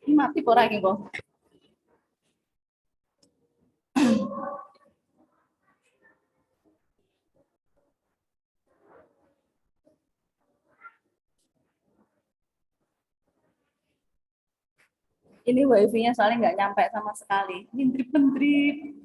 Ini mati ora iki kok. Ini wifi-nya soalnya nggak nyampe sama sekali. Mentrip-mentrip.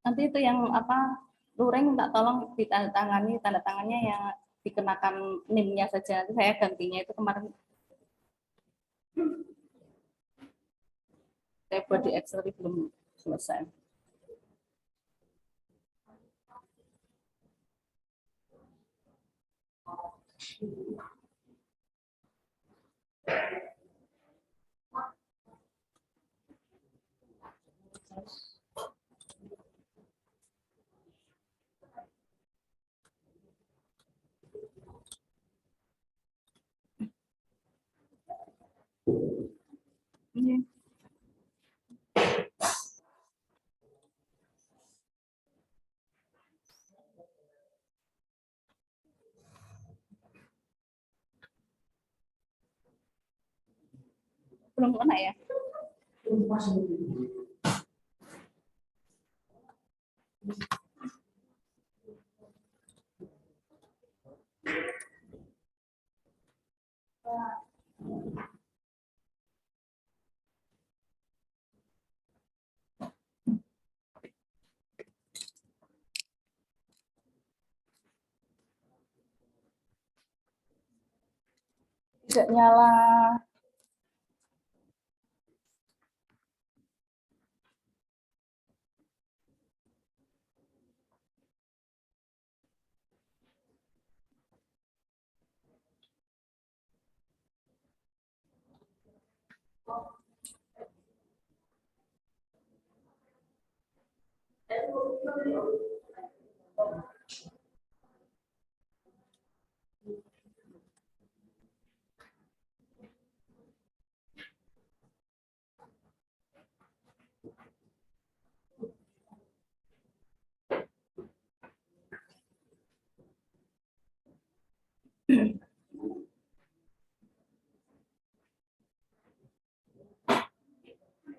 Nanti itu yang apa, luring minta tolong ditandatangani, tanda tangannya yang dikenakan NIM-nya saja. Nanti saya gantinya itu kemarin saya buat di Excel belum selesai. Ini. Belum kena ya? Tidak nyala.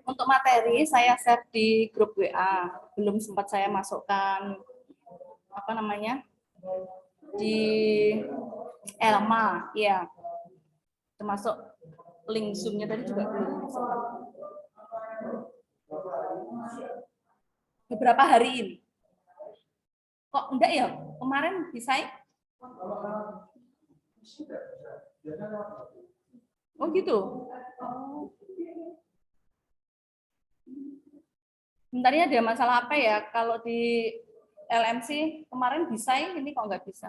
Untuk materi saya share di grup WA, belum sempat saya masukkan apa namanya di Elma, ya, termasuk link Zoom-nya tadi juga belum sempat. Beberapa hari ini. Kok enggak ya? Kemarin bisa ya? Oh gitu. Oh. Sebenarnya ada masalah apa ya? Kalau di LMC kemarin bisa, ini kok nggak bisa?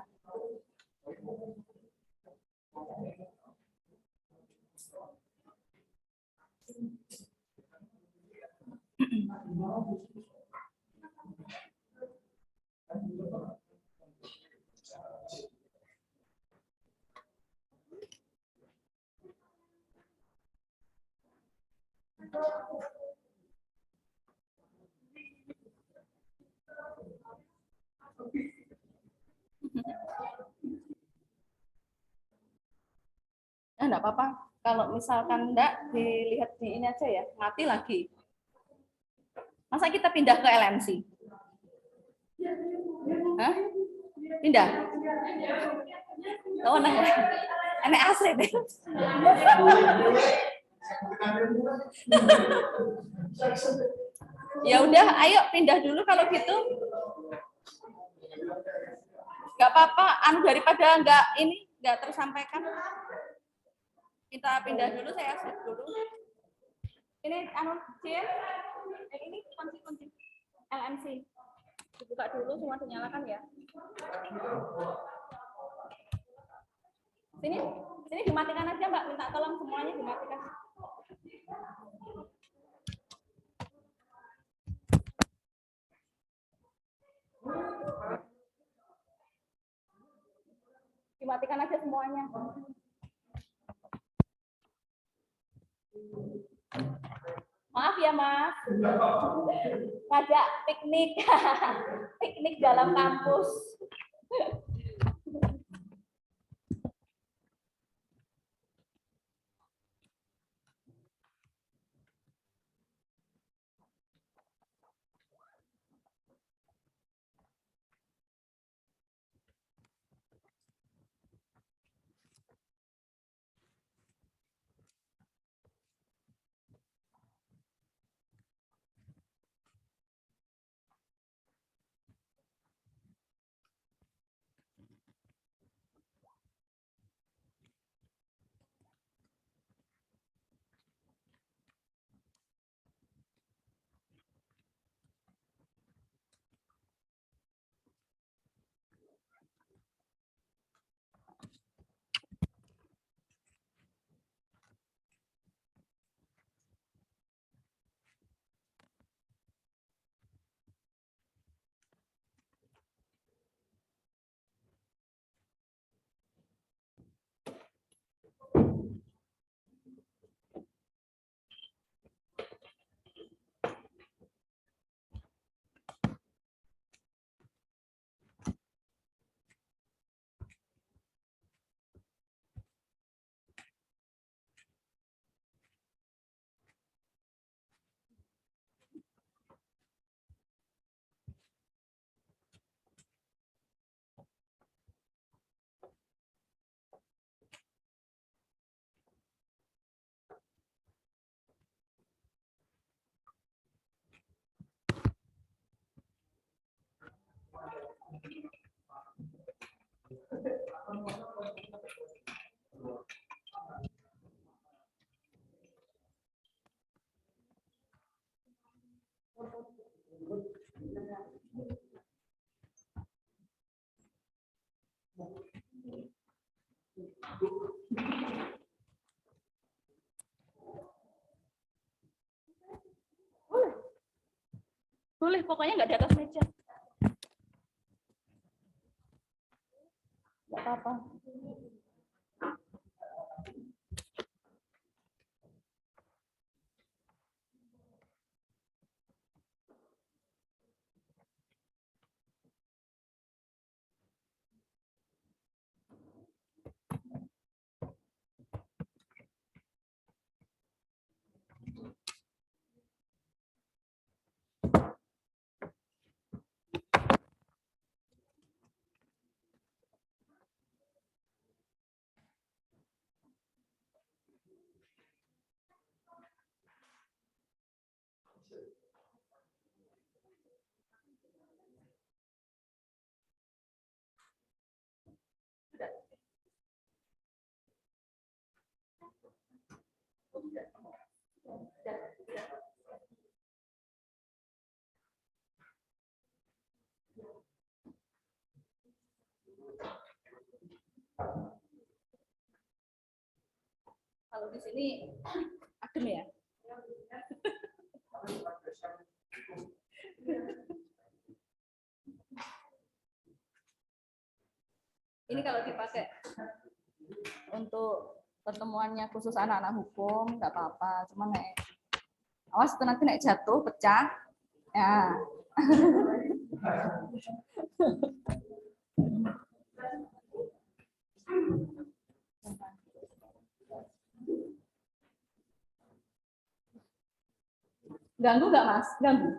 Enggak apa-apa. Kalau misalkan enggak, dilihat di ini aja ya, mati lagi. Masa kita pindah ke LMC? Hah? Pindah. Oh, nah. Enak asli deh. Ya udah, ayo pindah dulu kalau gitu. Gak apa-apa, daripada nggak tersampaikan. Kita pindah dulu, saya save dulu. Ini Cil, ini kunci LMC. Dibuka dulu, semua dinyalakan ya. Sini dimatikan aja Mbak, minta tolong semuanya dimatikan. Dimatikan aja semuanya. Maaf ya Mas, ngajak piknik, piknik dalam kampus. Boleh, pokoknya nggak di atas meja. Nggak apa-apa. Kalau di sini adem ya. Ini kalau dipakai untuk pertemuannya khusus anak-anak hukum nggak apa-apa, cuman awas itu nanti naik jatuh pecah ya. Ganggu nggak Mas? Ganggu.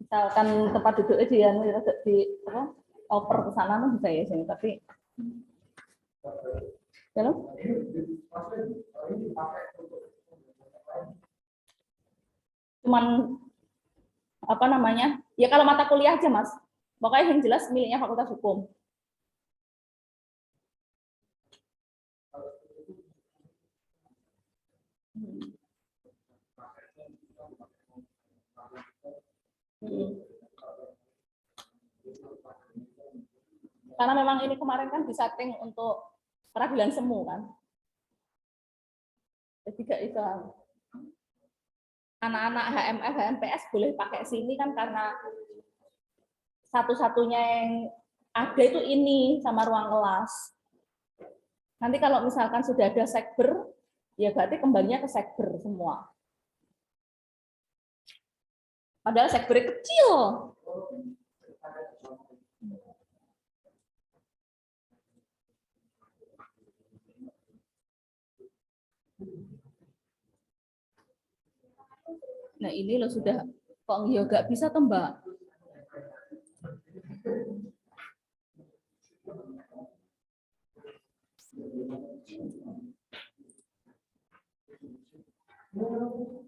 Misalkan tempat duduknya di apa, oper ke sana bisa ya sini, tapi halo? Cuman apa namanya? Ya kalau mata kuliah aja, Mas. Pokoknya yang jelas miliknya Fakultas Hukum. Karena memang ini kemarin kan disetting untuk peradilan semu kan. Jadi gak bisa anak-anak HMF, HMPS boleh pakai sini kan karena satu-satunya yang ada itu ini sama ruang kelas. Nanti kalau misalkan sudah ada sekber, ya berarti kembalinya ke sekber semua. Padahal sekber kecil. Nah ini loh sudah kok yoga bisa tuh Mbak.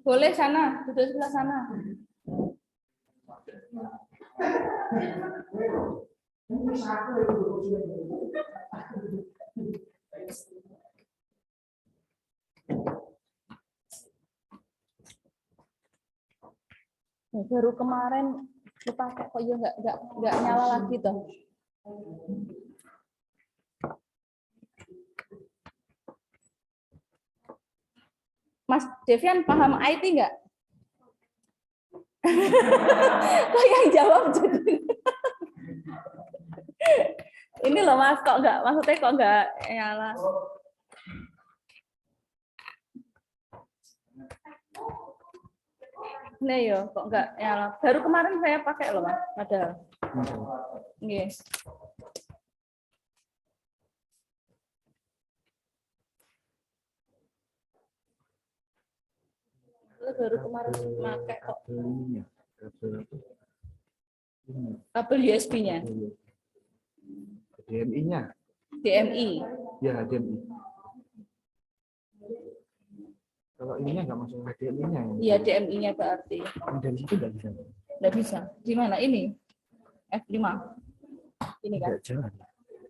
Boleh sana, duduk sebelah sana. Nah, baru kemarin dipakai kok ya nggak nyala lagi tuh. Mas Devian paham IT nggak? Kok yang jawab jadi? Ini loh Mas, kok nggak, maksudnya kok nggak nyala? Nah yo, kok nggak nyala? Baru kemarin saya pakai loh Mas, padahal. Yes. Baru kemarin pakai kok. Kabel USB-nya. DMI-nya. DMI. Ya, DMI. Kalau ininya nggak masuk ke DMI-nya. Iya, DMI-nya berarti. Dari situ nggak bisa. Nggak bisa. Di mana ini? F5. Ini kan. Nggak jalan.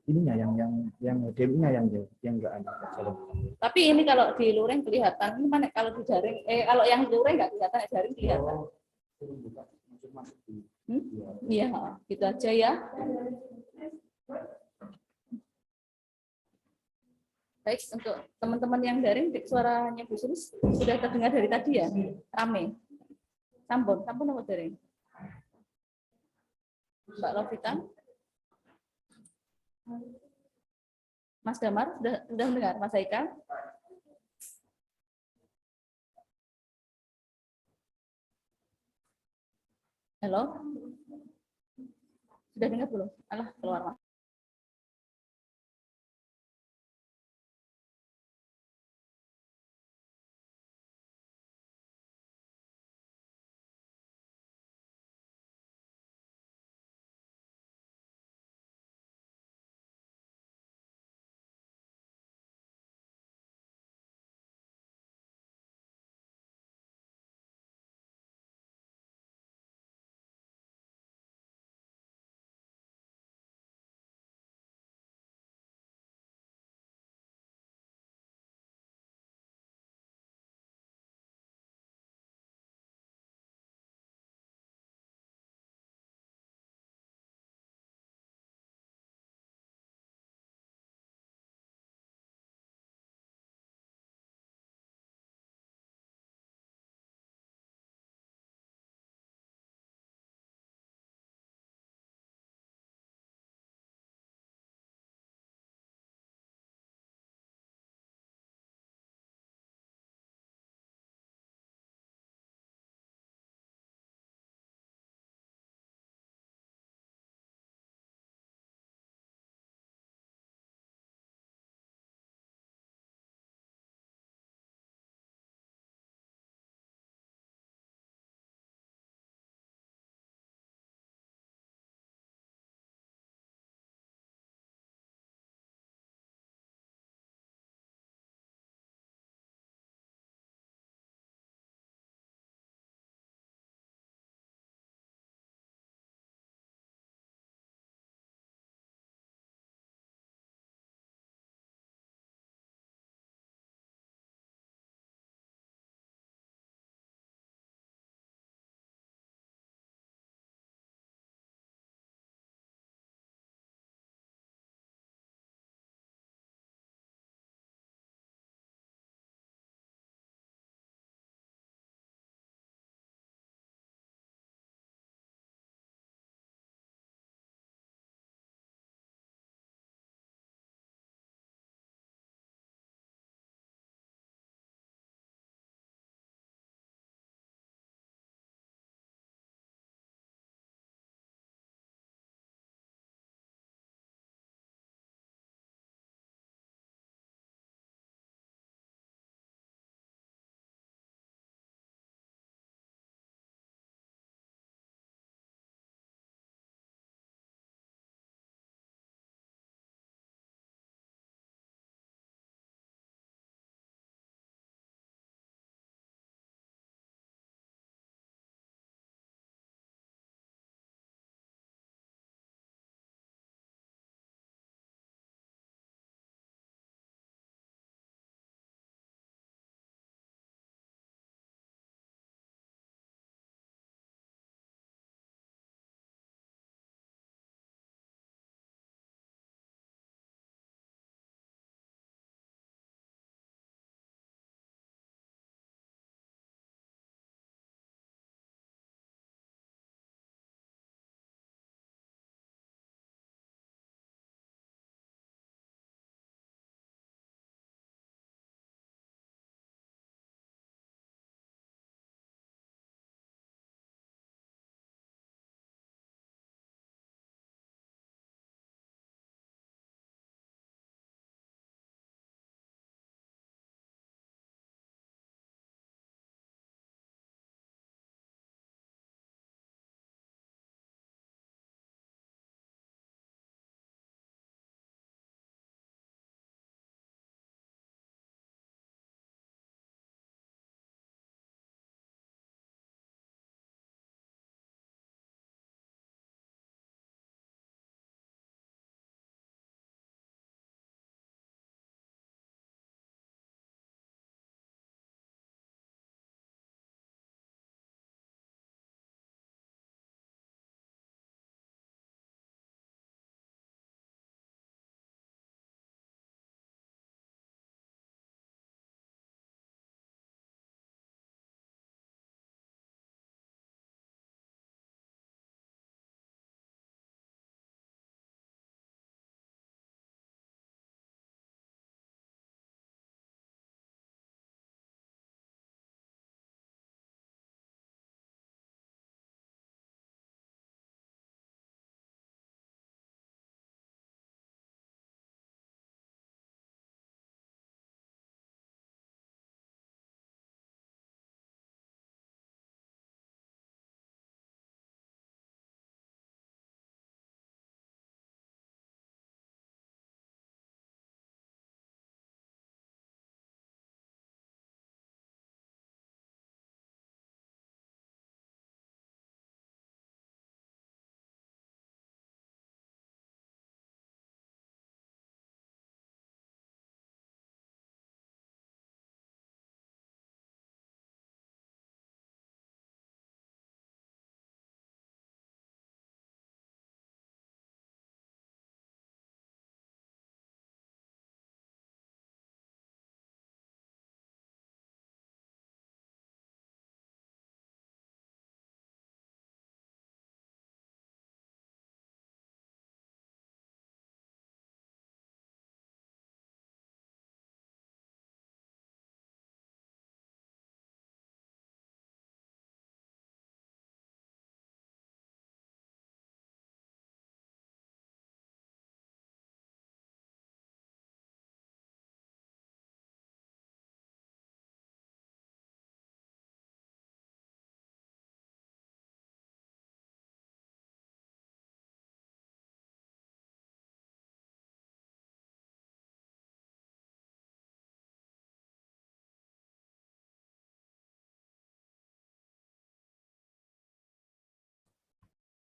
Ininya yang DMI-nya yang nggak ada jalan. Tapi ini kalau di luring kelihatan. Ini mana kalau di jaring? Kalau yang di luring nggak kelihatan, jaring kelihatan. Iya, gitu aja ya. Baik, untuk teman-teman yang daring, suaranya Bu Sulis sudah terdengar dari tadi ya? Rame. Sampun apa daring? Mbak Lovita? Mas Damar, sudah mendengar? Mas Haikal? Halo? Sudah dengar belum? Alah, keluar Mas.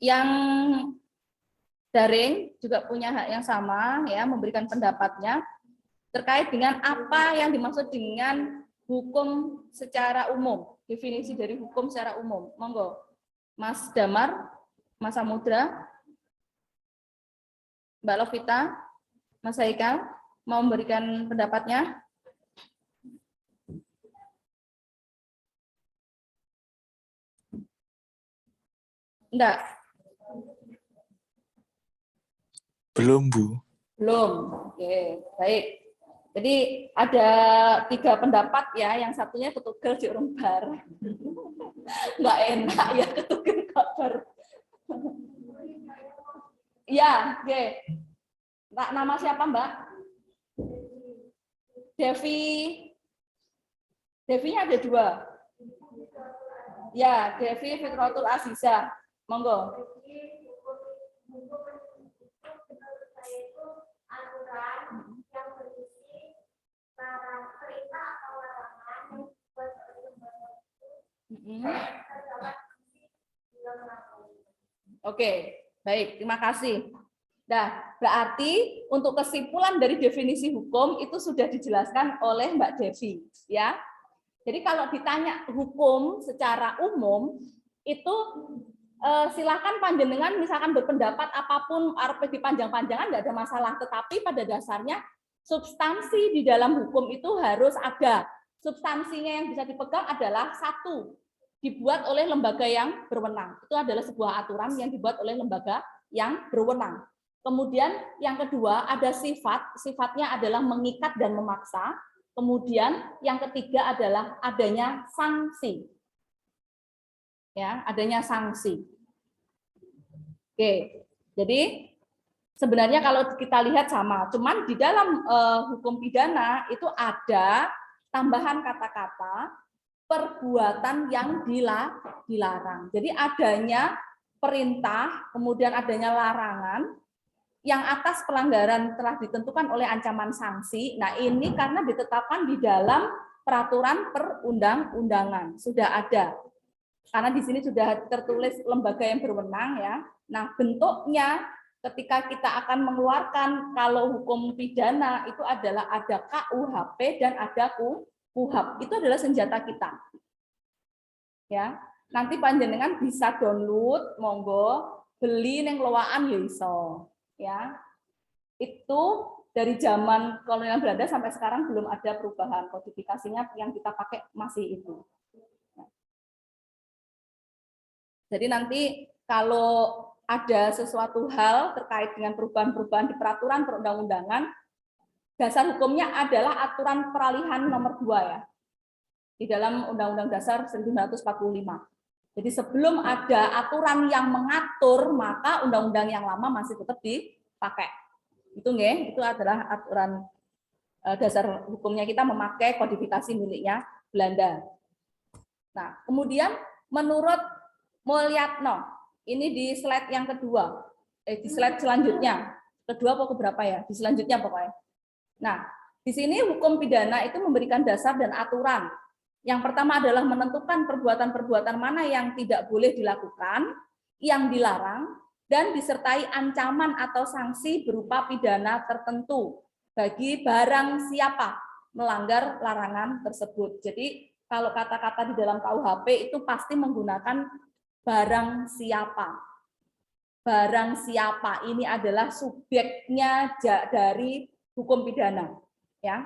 yang daring juga punya hak yang sama ya, memberikan pendapatnya terkait dengan apa yang dimaksud dengan hukum secara umum, definisi dari hukum secara umum. Monggo, Mas Damar, Mas Samudra, Mbak Lovita, Mas Haikal, mau memberikan pendapatnya? Enggak? Belum, Bu. Belum. Oke, baik. Jadi ada 3 pendapat ya, yang satunya ketugel di Rumbar. Nggak enak ya ketugel kabar. Ya, oke. Nama siapa Mbak? Devi. Devinya ada 2. Ya, Devi Fitratul Aziza. Monggo. Oke, baik, terima kasih. Nah, berarti untuk kesimpulan dari definisi hukum itu sudah dijelaskan oleh Mbak Devi, ya. Jadi kalau ditanya hukum secara umum itu silakan panjenengan misalkan berpendapat apapun arep dipanjang-panjangan enggak ada masalah, tetapi pada dasarnya substansi di dalam hukum itu harus ada. Substansinya yang bisa dipegang adalah 1, dibuat oleh lembaga yang berwenang. Itu adalah sebuah aturan yang dibuat oleh lembaga yang berwenang. Kemudian yang kedua ada sifat, sifatnya adalah mengikat dan memaksa. Kemudian yang ketiga adalah adanya sanksi. Ya, adanya sanksi. Oke. Jadi sebenarnya kalau kita lihat sama, cuman di dalam hukum pidana itu ada tambahan kata-kata perbuatan yang dilarang. Jadi adanya perintah, kemudian adanya larangan yang atas pelanggaran telah ditentukan oleh ancaman sanksi. Nah, ini karena ditetapkan di dalam peraturan perundang-undangan, sudah ada. Karena di sini sudah tertulis lembaga yang berwenang ya. Nah, bentuknya ketika kita akan mengeluarkan kalau hukum pidana itu adalah ada KUHP dan ada KUHAP. Itu adalah senjata kita. Ya. Nanti panjenengan bisa download, monggo, beli neng lowaan ya iso. Ya. Itu dari zaman kolonial Belanda sampai sekarang belum ada perubahan, kodifikasinya yang kita pakai masih itu. Jadi nanti kalau ada sesuatu hal terkait dengan perubahan-perubahan di peraturan perundang-undangan, dasar hukumnya adalah aturan peralihan nomor 2 ya, di dalam Undang-Undang Dasar 1945. Jadi sebelum ada aturan yang mengatur, maka undang-undang yang lama masih tetap dipakai. Itu nggih, itu adalah aturan dasar hukumnya kita memakai kodifikasi miliknya Belanda. Nah, kemudian menurut Mulyatno, ini di slide yang kedua, di slide selanjutnya, kedua atau keberapa ya? Di selanjutnya pokoknya. Nah, di sini hukum pidana itu memberikan dasar dan aturan. Yang pertama adalah menentukan perbuatan-perbuatan mana yang tidak boleh dilakukan, yang dilarang, dan disertai ancaman atau sanksi berupa pidana tertentu bagi barang siapa melanggar larangan tersebut. Jadi kalau kata-kata di dalam KUHP itu pasti menggunakan barang siapa. Barang siapa ini adalah subjeknya dari hukum pidana, ya.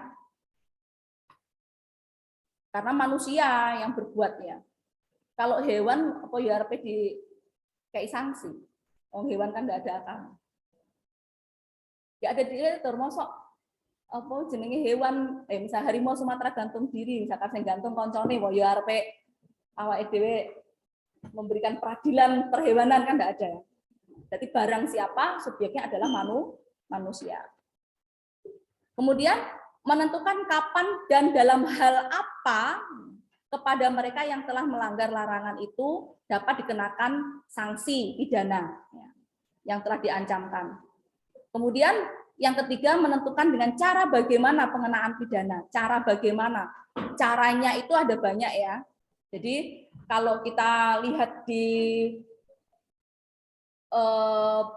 Karena manusia yang berbuat ya. Kalau hewan apa ya harus di kayak sanksi. Oh, hewan kan enggak ada akal. Ya ada dia termasuk apa jenenge hewan misal harimau Sumatera gantung diri, misalkan sing gantung koncone wae ya arep awake dhewe memberikan peradilan perhewanan kan enggak ada. Jadi barang siapa subjeknya adalah manusia. Kemudian menentukan kapan dan dalam hal apa kepada mereka yang telah melanggar larangan itu dapat dikenakan sanksi pidana yang telah diancamkan. Kemudian yang ketiga menentukan dengan cara bagaimana pengenaan pidana. Cara bagaimana? Caranya itu ada banyak ya. Jadi kalau kita lihat di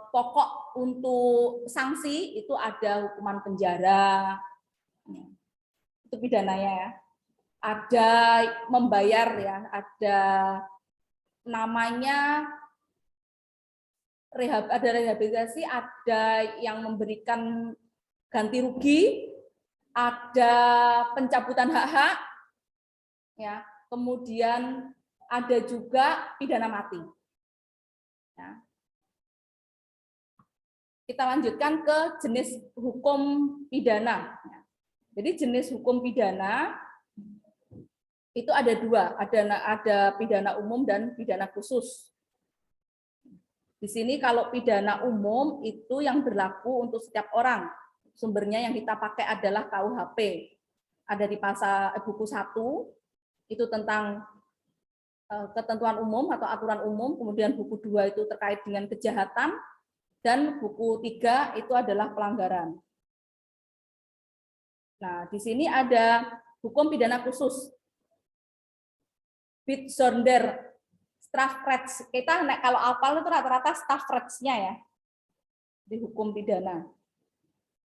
pokok untuk sanksi itu ada hukuman penjara, itu pidananya ya. Ada membayar ya, ada namanya ada rehabilitasi, ada yang memberikan ganti rugi, ada pencabutan hak-hak, ya. Kemudian ada juga pidana mati. Ya. Kita lanjutkan ke jenis hukum pidana. Jadi jenis hukum pidana itu ada dua, ada pidana umum dan pidana khusus. Di sini kalau pidana umum itu yang berlaku untuk setiap orang. Sumbernya yang kita pakai adalah KUHP. Ada di pasal buku 1 itu tentang ketentuan umum atau aturan umum, kemudian buku 2 itu terkait dengan kejahatan, dan buku 3 itu adalah pelanggaran. Nah, di sini ada hukum pidana khusus. Bijzonder strafrecht. Kita kalau apal itu rata-rata strafrechtnya ya. Di hukum pidana.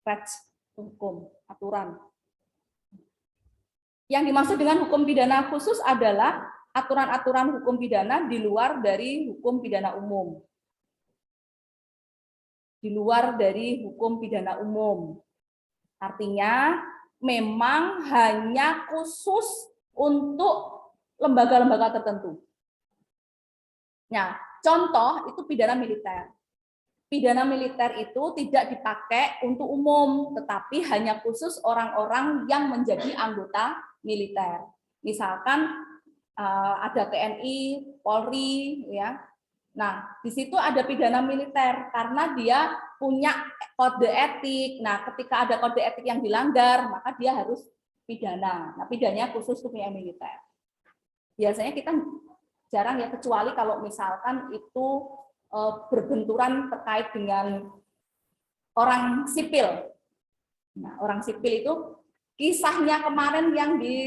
Recht, hukum, aturan. Yang dimaksud dengan hukum pidana khusus adalah aturan-aturan hukum pidana di luar dari hukum pidana umum. Di luar dari hukum pidana umum. Artinya memang hanya khusus untuk lembaga-lembaga tertentu. Nah, contoh itu pidana militer. Pidana militer itu tidak dipakai untuk umum, tetapi hanya khusus orang-orang yang menjadi anggota militer. Misalkan ada TNI, Polri, ya. Nah, di situ ada pidana militer karena dia punya kode etik. Nah, ketika ada kode etik yang dilanggar, maka dia harus pidana. Nah, pidananya khusus untuk yang militer. Biasanya kita jarang ya, kecuali kalau misalkan itu berbenturan terkait dengan orang sipil. Nah, orang sipil itu kisahnya kemarin yang di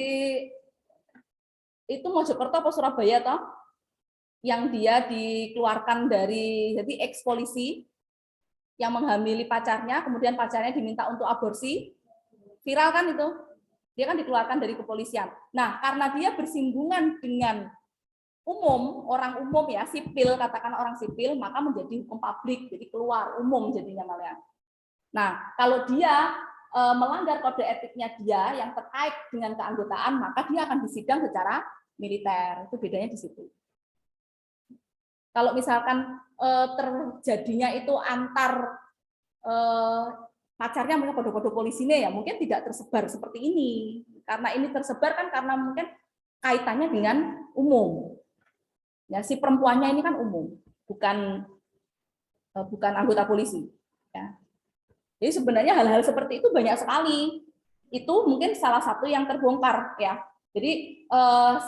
itu Mojokerto atau Surabaya toh, yang dia dikeluarkan dari jadi ex polisi yang menghamili pacarnya, kemudian pacarnya diminta untuk aborsi, viral kan itu. Dia kan dikeluarkan dari kepolisian. Nah, karena dia bersinggungan dengan umum, orang umum ya, sipil, katakan orang sipil, maka menjadi hukum publik, jadi keluar umum jadinya malah. Nah, kalau dia melanggar kode etiknya dia yang terkait dengan keanggotaan, maka dia akan disidang secara militer. Itu bedanya di situ. Kalau misalkan terjadinya itu antar pacarnya mungkin kode-kode polisinya ya, mungkin tidak tersebar seperti ini. Karena ini tersebar kan karena mungkin kaitannya dengan umum. Ya, si perempuannya ini kan umum, bukan anggota polisi. Ya. Jadi sebenarnya hal-hal seperti itu banyak sekali. Itu mungkin salah satu yang terbongkar ya. Jadi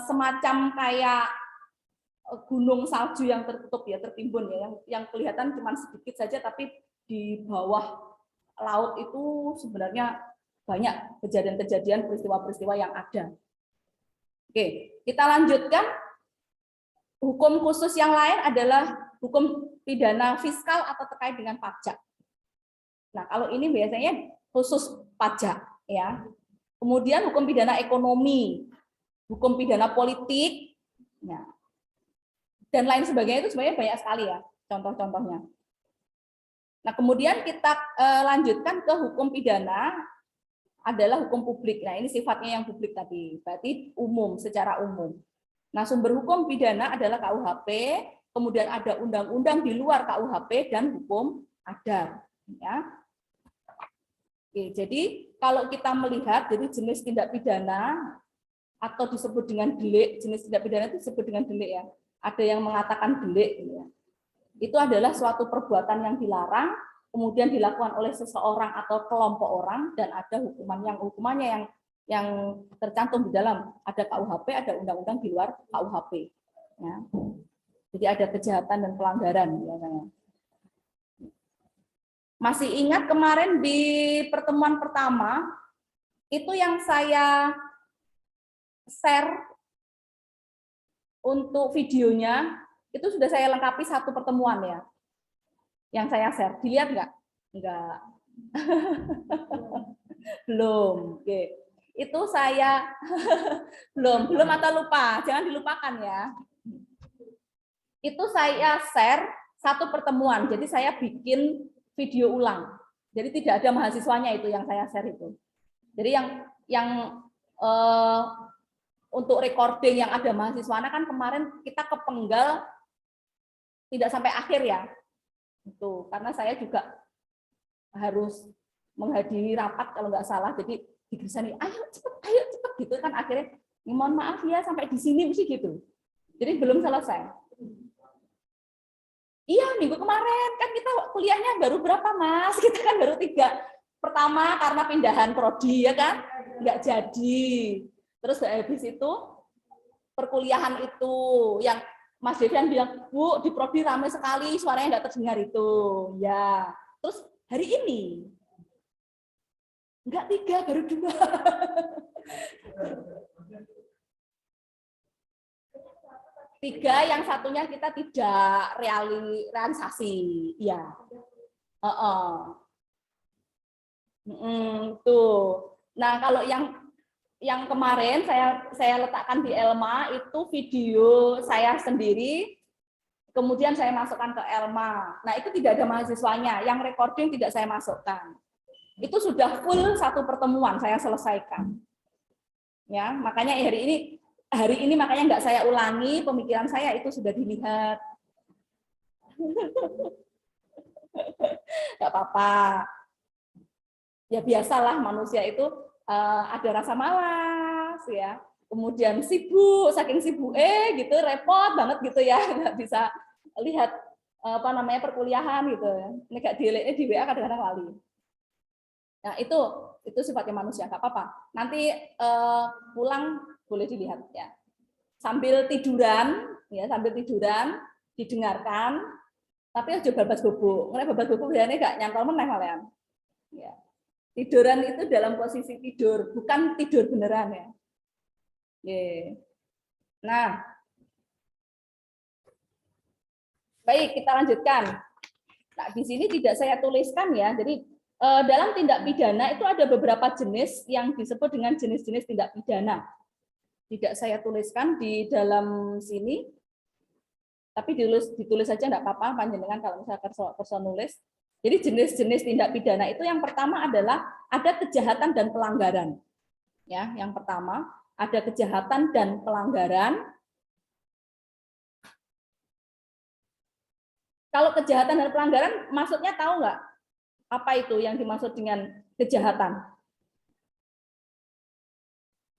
semacam kayak gunung salju yang tertutup ya, tertimbun ya, yang kelihatan cuma sedikit saja, tapi di bawah laut itu sebenarnya banyak kejadian-kejadian, peristiwa-peristiwa yang ada. Oke, kita lanjutkan. Hukum khusus yang lain adalah hukum pidana fiskal atau terkait dengan pajak. Nah, kalau ini biasanya khusus pajak ya. Kemudian hukum pidana ekonomi, hukum pidana politik, ya, dan lain sebagainya itu sebenarnya banyak sekali ya contoh-contohnya. Nah, kemudian kita lanjutkan ke hukum pidana adalah hukum publik. Nah, ini sifatnya yang publik tadi, berarti umum, secara umum. Nah, sumber hukum pidana adalah KUHP, kemudian ada undang-undang di luar KUHP dan hukum adat. Ya. Oke, jadi kalau kita melihat jadi jenis tindak pidana atau disebut dengan delik, jenis tindak pidana itu disebut dengan delik ya. Ada yang mengatakan delik. Ya. Itu adalah suatu perbuatan yang dilarang, kemudian dilakukan oleh seseorang atau kelompok orang, dan ada hukumannya yang tercantum di dalam, ada KUHP, ada undang-undang di luar KUHP. Ya. Jadi ada kejahatan dan pelanggaran. Biasanya. Masih ingat kemarin di pertemuan pertama, itu yang saya share untuk videonya, itu sudah saya lengkapi satu pertemuan ya. Yang saya share, dilihat nggak? Enggak. Belum. Oke. Itu saya belum atau lupa, jangan dilupakan ya. Itu saya share satu pertemuan, jadi saya bikin video ulang. Jadi tidak ada mahasiswanya itu yang saya share itu. Jadi yang untuk recording yang ada mahasiswanya kan kemarin kita kepenggal tidak sampai akhir ya. Itu karena saya juga harus menghadiri rapat kalau nggak salah, jadi digersani, ayo cepet gitu kan, akhirnya mohon maaf ya sampai di sini mesti gitu. Jadi belum selesai. Iya, minggu kemarin kan kita kuliahnya baru berapa Mas? Kita kan baru 3. Pertama karena pindahan prodi ya kan, nggak jadi. Terus habis itu perkuliahan itu yang Mas Devian bilang, Bu, di prodi ramai sekali, suaranya nggak terdengar itu. Ya, terus hari ini enggak 3, baru 2. Tiga, yang satunya kita tidak realisasi, ya. Tuh. Nah, kalau yang kemarin saya letakkan di Elma itu video saya sendiri, kemudian saya masukkan ke Elma. Nah, itu tidak ada mahasiswanya, yang recording tidak saya masukkan. Itu sudah full satu pertemuan saya selesaikan. Ya, makanya hari ini makanya nggak saya ulangi, pemikiran saya itu sudah dilihat. Nggak apa-apa. Ya biasalah manusia itu ada rasa malas ya. Kemudian sibuk, saking sibuk gitu repot banget gitu ya, nggak bisa lihat perkuliahan gitu. Ini nggak di WA kadang-kadang lali. Nah, itu sifatnya manusia, nggak apa-apa. Nanti pulang boleh dilihat ya. Sambil tiduran didengarkan, tapi aja babas bubuk. Mulai babas bubuk biasanya nggak nyantol meneh malian. Ya. Tiduran itu dalam posisi tidur, bukan tidur beneran ya. Nah, baik kita lanjutkan. Nah, di sini tidak saya tuliskan ya. Jadi dalam tindak pidana itu ada beberapa jenis yang disebut dengan jenis-jenis tindak pidana. Tidak saya tuliskan di dalam sini, tapi ditulis saja enggak apa-apa, panjenengan kalau misalnya person nulis. Jadi jenis-jenis tindak pidana itu yang pertama adalah ada kejahatan dan pelanggaran. Ya, yang pertama ada kejahatan dan pelanggaran. Kalau kejahatan dan pelanggaran maksudnya tahu nggak? Apa itu yang dimaksud dengan kejahatan?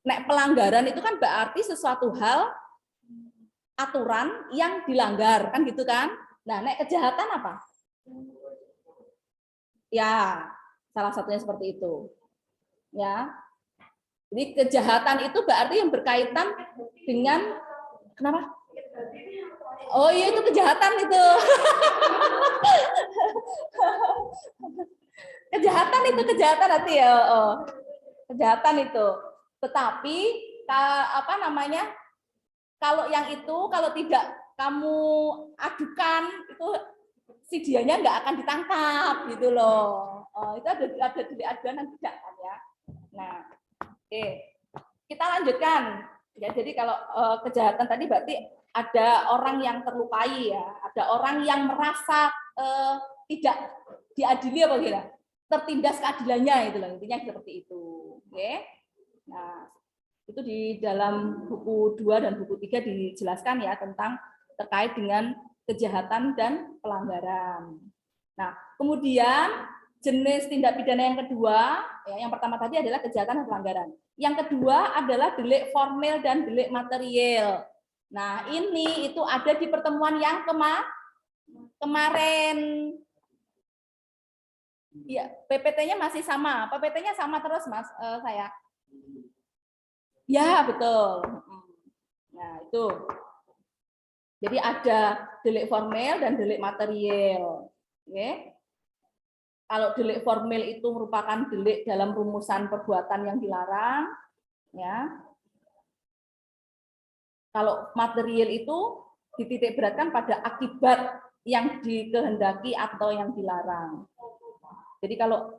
Nek pelanggaran itu kan berarti sesuatu hal, aturan yang dilanggar, kan gitu kan? Nah, nek kejahatan apa? Ya, salah satunya seperti itu. Ya. Jadi kejahatan itu berarti yang berkaitan dengan kenapa? Oh iya, itu kejahatan itu. kejahatan nanti ya. Oh. Kejahatan itu. Tetapi kalau yang itu kalau tidak kamu adukan itu si dianya nggak akan ditangkap gitu loh. Itu ada delik aduan tidak kan ya. Nah, oke. Kita lanjutkan. Ya, jadi kalau kejahatan tadi berarti ada orang yang terlukai ya, ada orang yang merasa tidak diadili apa gitu, tertindas keadilannya itu loh, intinya seperti itu. Oke. Nah, itu di dalam buku 2 dan buku 3 dijelaskan ya tentang terkait dengan kejahatan dan pelanggaran. Nah, kemudian jenis tindak pidana yang kedua, ya, yang pertama tadi adalah kejahatan dan pelanggaran. Yang kedua adalah delik formil dan delik material. Nah, ini itu ada di pertemuan yang kemarin. Ya, PPT-nya masih sama. PPT-nya sama terus, Mas, saya. Ya, betul. Nah, itu. Jadi ada delik formil dan delik material. Oke. Kalau delik formil itu merupakan delik dalam rumusan perbuatan yang dilarang, ya. Kalau material itu dititik beratkan pada akibat yang dikehendaki atau yang dilarang. Jadi kalau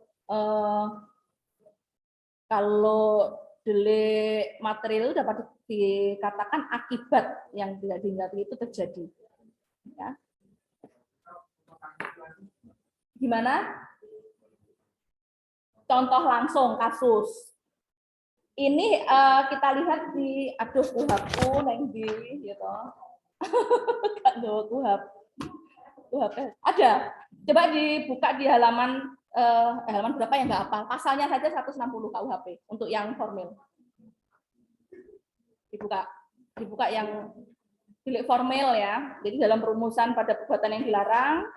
delik material dapat dikatakan akibat yang tidak dihindari itu terjadi. Ya. Gimana? Contoh langsung kasus. Ini kita lihat di kuhapku neng di gitu. Kuhap. Ada. Coba dibuka di halaman berapa ya nggak apa. Pasalnya saja 160 KUHP untuk yang formal. Dibuka yang delik formal ya. Jadi dalam perumusan pada perbuatan yang dilarang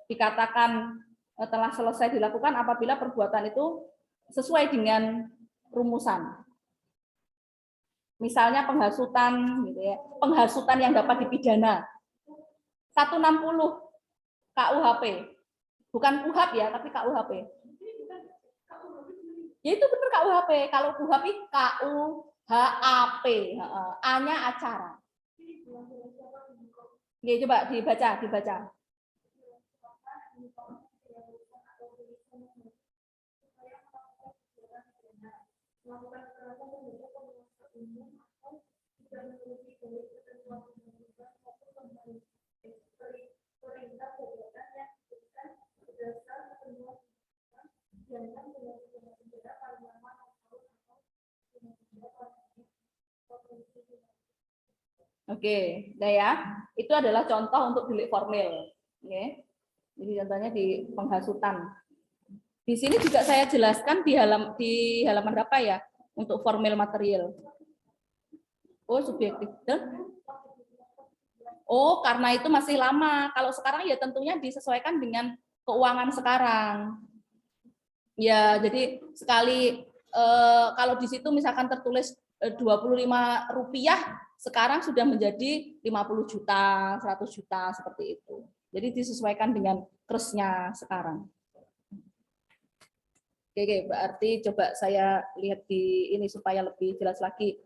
dikatakan telah selesai dilakukan apabila perbuatan itu sesuai dengan rumusan. Misalnya penghasutan, gitu ya, penghasutan yang dapat dipidana. 160 KUHP, bukan KUHAP ya, tapi KUHP. Ya itu benar KUHP. Kalau KUHAP KUHAP, A-nya acara. Oke, coba dibaca. Oke, nah ya, itu adalah contoh untuk delik formal. Oke. Jadi contohnya di penghasutan. Di sini juga saya jelaskan di halaman berapa ya untuk formal material. Oh, subjektif. Oh, karena itu masih lama. Kalau sekarang ya tentunya disesuaikan dengan keuangan sekarang. Ya, jadi sekali kalau di situ misalkan tertulis Rp25, sekarang sudah menjadi 50 juta, 100 juta seperti itu. Jadi disesuaikan dengan kersnya sekarang. Oke, berarti coba saya lihat di ini supaya lebih jelas lagi.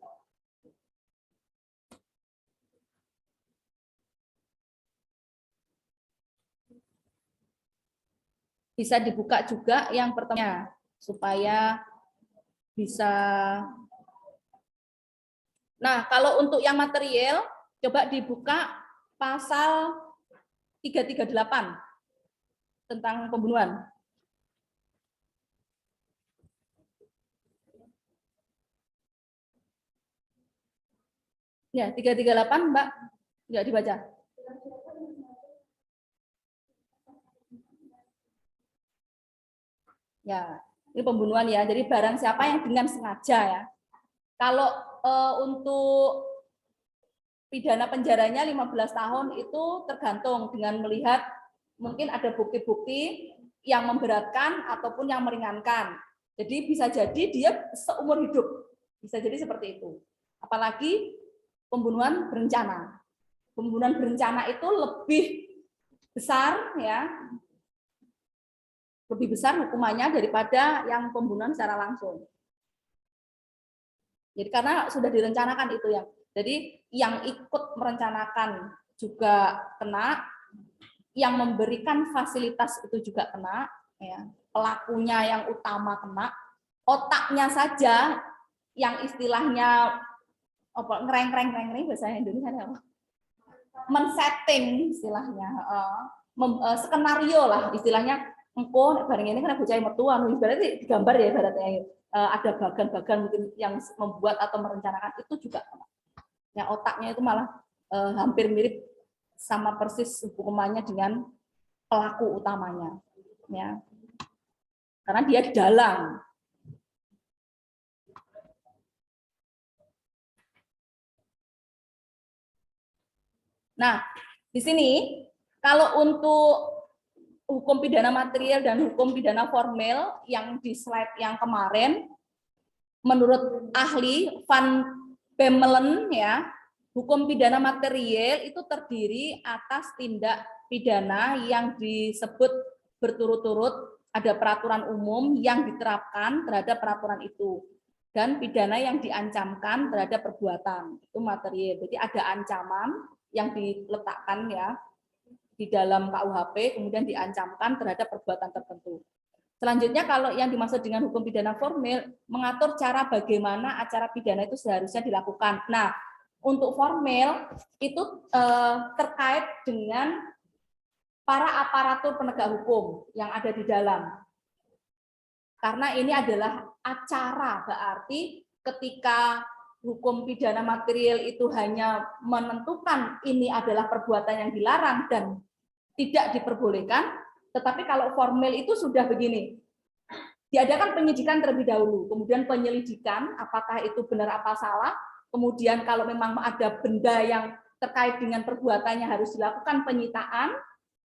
Bisa dibuka juga yang pertama supaya bisa. Nah, kalau untuk yang material coba dibuka pasal 338 tentang pembunuhan. Ya, 338, Mbak. Enggak dibaca. Ya, ini pembunuhan ya. Jadi barang siapa yang dengan sengaja ya. Kalau untuk pidana penjaranya 15 tahun itu tergantung dengan melihat mungkin ada bukti-bukti yang memberatkan ataupun yang meringankan. Jadi bisa jadi dia seumur hidup. Bisa jadi seperti itu. Apalagi pembunuhan berencana. Pembunuhan berencana itu lebih besar ya. Lebih besar hukumannya daripada yang pembunuhan secara langsung. Jadi karena sudah direncanakan itu ya. Jadi yang ikut merencanakan juga kena, yang memberikan fasilitas itu juga kena, ya. Pelakunya yang utama kena, otaknya saja yang istilahnya ngereng bahasa Indonesia apa? Men-setting istilahnya, skenario lah istilahnya. Engko bareng ini kan bocah mertua, berarti digambar ya ibaratnya ada bagan-bagan mungkin yang membuat atau merencanakan itu juga kena. Ya otaknya itu malah hampir mirip sama persis hukumannya dengan pelaku utamanya, ya. Karena dia dalang. Nah, di sini kalau untuk hukum pidana material dan hukum pidana formal yang di slide yang kemarin, menurut ahli Van Bemmelen ya, hukum pidana material itu terdiri atas tindak pidana yang disebut berturut-turut, ada peraturan umum yang diterapkan terhadap peraturan itu, dan pidana yang diancamkan terhadap perbuatan, itu material. Jadi ada ancaman yang diletakkan ya, di dalam KUHP, kemudian diancamkan terhadap perbuatan tertentu. Selanjutnya, kalau yang dimaksud dengan hukum pidana formil, mengatur cara bagaimana acara pidana itu seharusnya dilakukan. Nah, untuk formil itu terkait dengan para aparatur penegak hukum yang ada di dalam. Karena ini adalah acara, berarti ketika hukum pidana material itu hanya menentukan ini adalah perbuatan yang dilarang dan tidak diperbolehkan, tetapi kalau formil itu sudah begini, diadakan penyidikan terlebih dahulu, kemudian penyelidikan apakah itu benar apa salah, kemudian kalau memang ada benda yang terkait dengan perbuatannya harus dilakukan penyitaan,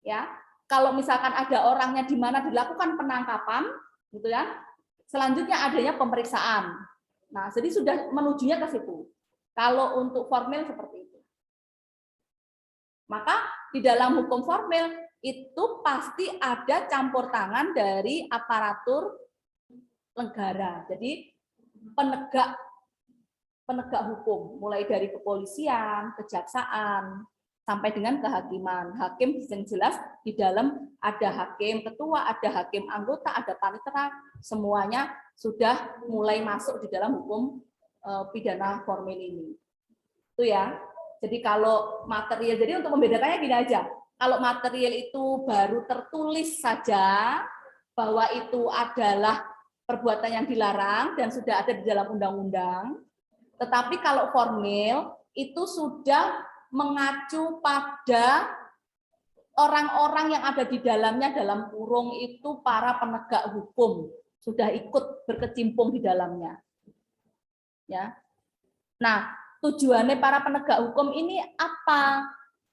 ya. Kalau misalkan ada orangnya di mana dilakukan penangkapan, gitu ya. Selanjutnya adanya pemeriksaan. Nah, jadi sudah menujunya ke situ. Kalau untuk formil seperti itu. Maka di dalam hukum formil itu pasti ada campur tangan dari aparatur negara. Jadi penegak hukum, mulai dari kepolisian, kejaksaan, sampai dengan kehakiman. Hakim yang jelas di dalam ada hakim ketua, ada hakim anggota, ada panitera, semuanya sudah mulai masuk di dalam hukum pidana formil ini. Itu ya. Jadi kalau material, jadi untuk membedakannya gini aja. Kalau material itu baru tertulis saja bahwa itu adalah perbuatan yang dilarang dan sudah ada di dalam undang-undang. Tetapi kalau formil itu sudah mengacu pada orang-orang yang ada di dalamnya, dalam kurung itu para penegak hukum sudah ikut berkecimpung di dalamnya. Ya. Nah, tujuannya para penegak hukum ini apa?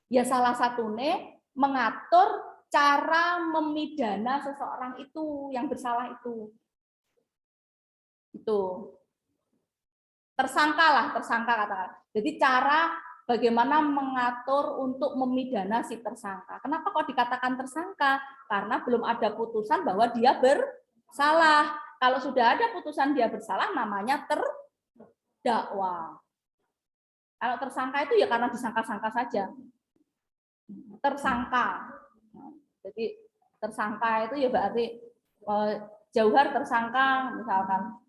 Ya salah satunya mengatur cara memidana seseorang itu yang bersalah itu. Itu. Tersangka katakan. Jadi cara bagaimana mengatur untuk memidana si tersangka. Kenapa kok dikatakan tersangka? Karena belum ada putusan bahwa dia bersalah. Kalau sudah ada putusan dia bersalah, namanya terdakwa. Kalau tersangka itu ya karena disangka-sangka saja. Tersangka. Jadi tersangka itu ya berarti Jauhar tersangka misalkan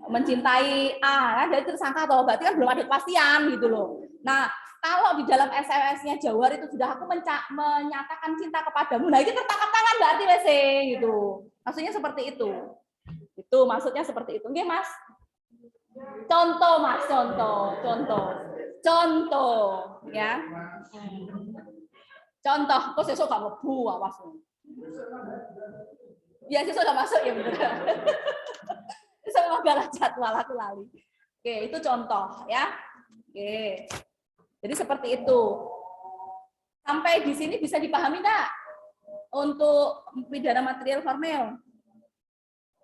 mencintai A, kan jadi tersangka atau berarti kan belum ada kepastian gitu loh. Nah, kalau di dalam SMS-nya Jauhar itu sudah aku menyatakan cinta kepadamu, nah itu tertangkap tangan berarti WC gitu. Maksudnya seperti itu. Itu maksudnya seperti itu. Oke, Mas. Contoh, Mas, contoh, ya. Contoh, kok sesuk gak mlebu awas. Ya, sesuk udah masuk ya bener. Semoga jadwal aku lali. Oke, itu contoh ya. Oke. Jadi seperti itu. Sampai di sini bisa dipahami enggak? Untuk pidana material formil.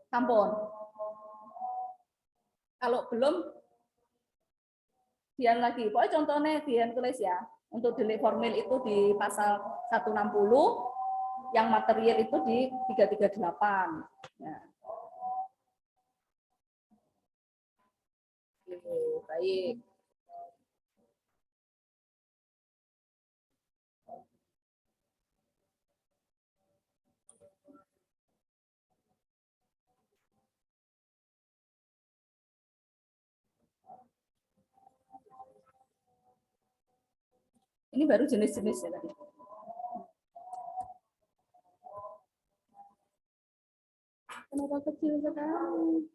Sampun. Kalau belum Dian lagi. Pokoknya contohnya Dian tulis ya. Untuk delik formil itu di pasal 160, yang material itu di 338. Ya. Baik. Ini baru jenis-jenis ya tadi. Kenapa kecil sekali?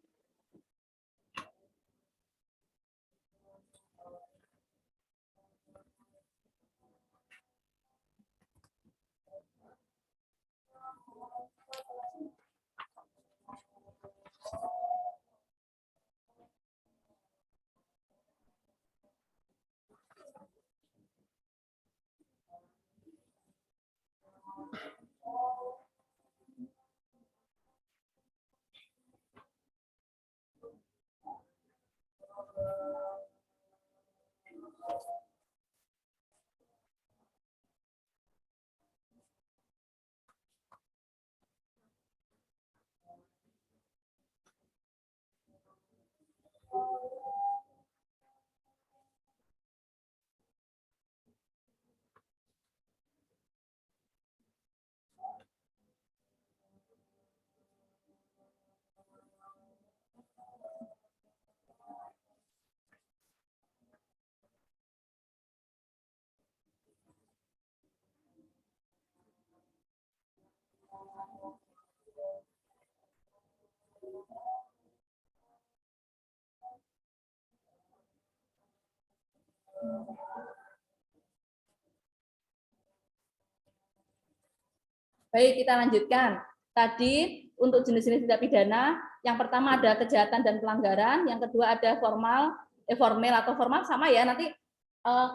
Baik, kita lanjutkan. Tadi untuk jenis-jenis tindak pidana, yang pertama ada kejahatan dan pelanggaran, yang kedua ada formal atau formal sama ya. Nanti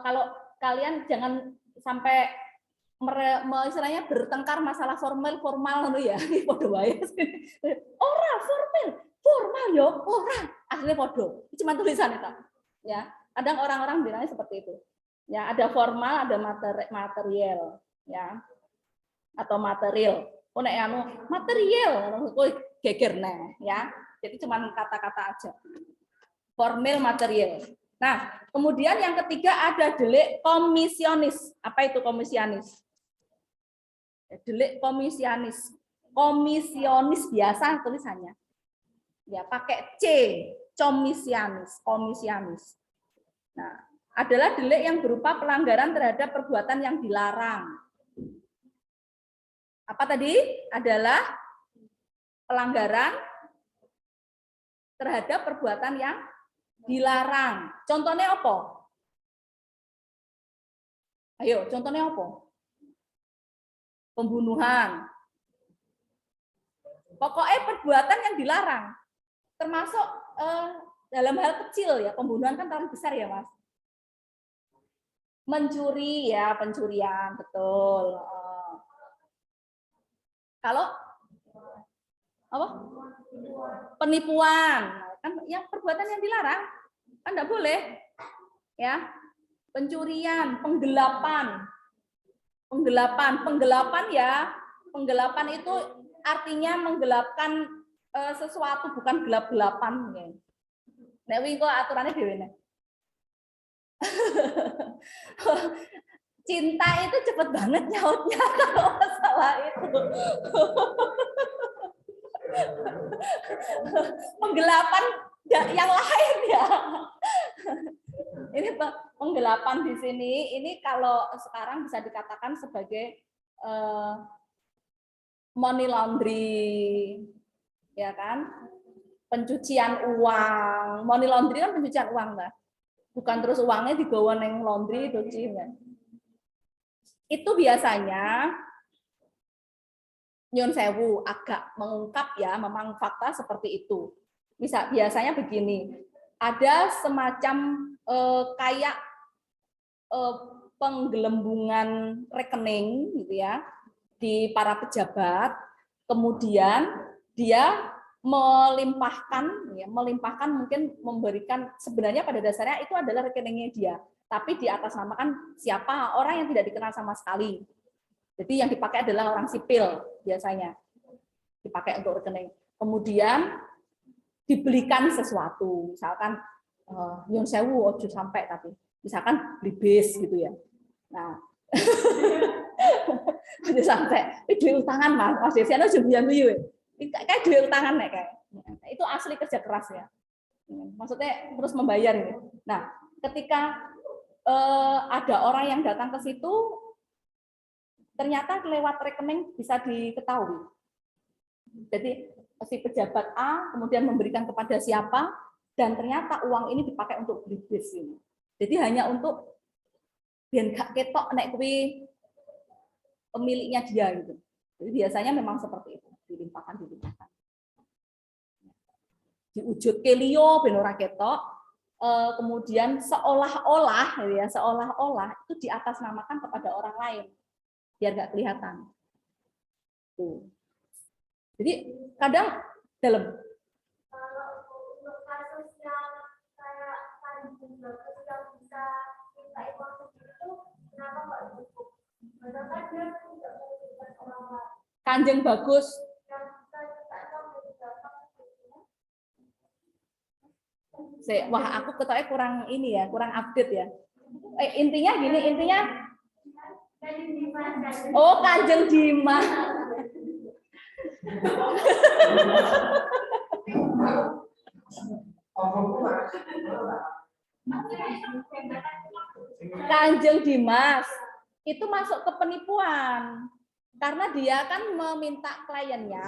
kalau kalian jangan sampai istilahnya bertengkar masalah formal ya. Ini podo wae. Ora formal yo, ora. Aslinya podo. Cuma tulisan itu. Ya, kadang orang-orang bilangnya seperti itu. Ya, ada formal, ada material, ya. Atau material. Oh nek anu material geger nah ya. Jadi cuma kata-kata aja. Formal material. Nah, kemudian yang ketiga ada delik komisionis. Apa itu komisionis? Delik komisionis. Komisionis biasa tulisannya. Ya, pakai C, komisionis. Nah, adalah delik yang berupa pelanggaran terhadap perbuatan yang dilarang. Apa tadi? Adalah pelanggaran terhadap perbuatan yang dilarang. Contohnya apa? Ayo, contohnya apa? Pembunuhan. Pokoknya perbuatan yang dilarang. Termasuk dalam hal kecil ya, pembunuhan kan terlalu besar ya, Mas. Mencuri ya, pencurian, betul. Kalau apa? Penipuan, kan yang perbuatan yang dilarang, kan enggak boleh. Ya. Pencurian, penggelapan ya. Penggelapan itu artinya menggelapkan sesuatu, bukan gelap-gelapan. Nek wingi kok aturannya dhewe nek. Cinta itu cepet banget nyautnya kalau masalah itu. Penggelapan yang lain ya. Ini penggelapan di sini, ini kalau sekarang bisa dikatakan sebagai money laundry, ya kan? Pencucian uang. Money laundry kan pencucian uang, Mbak. Bukan terus uangnya digawa neng laundry cuci kan. Itu biasanya nyun sewu agak mengungkap ya, memang fakta seperti itu. Biasanya begini, ada semacam kayak penggelembungan rekening gitu ya di para pejabat, kemudian dia melimpahkan mungkin memberikan, sebenarnya pada dasarnya itu adalah rekeningnya dia, tapi di atas namakan siapa orang yang tidak dikenal sama sekali. Jadi yang dipakai adalah orang sipil biasanya dipakai untuk rekening. Kemudian dibelikan sesuatu, misalkan nyun sewu ojo sampai, tapi misalkan beli bis gitu ya. Nah, ojo sampai duit utangan Mas Desiano jembian guyu. Kayak duit utangan nek kayak. Itu asli kerja keras ya. Maksudnya terus membayar ini. Nah, ketika ada orang yang datang ke situ, ternyata lewat rekening bisa diketahui. Jadi si pejabat A kemudian memberikan kepada siapa, dan ternyata uang ini dipakai untuk beli bis ini. Jadi hanya untuk biar gak ketok nek kuwi pemiliknya dia gitu. Jadi biasanya memang seperti itu, dilimpahkan. Diwujud ke liyo ben ora ketok, kemudian seolah-olah itu diatasnamakan kepada orang lain biar nggak kelihatan. Tuh. Jadi kadang dalam untuk kasus yang kayak yang bisa minta informasi itu kenapa nggak cukup? Padahal dia tidak memberikan orang lain. Kanjeng Bagus. Wah, aku ketoknya kurang ini ya, kurang update ya. Intinya gini, oh, Kanjeng Dimas. Kanjeng Dimas itu masuk ke penipuan. Karena dia kan meminta kliennya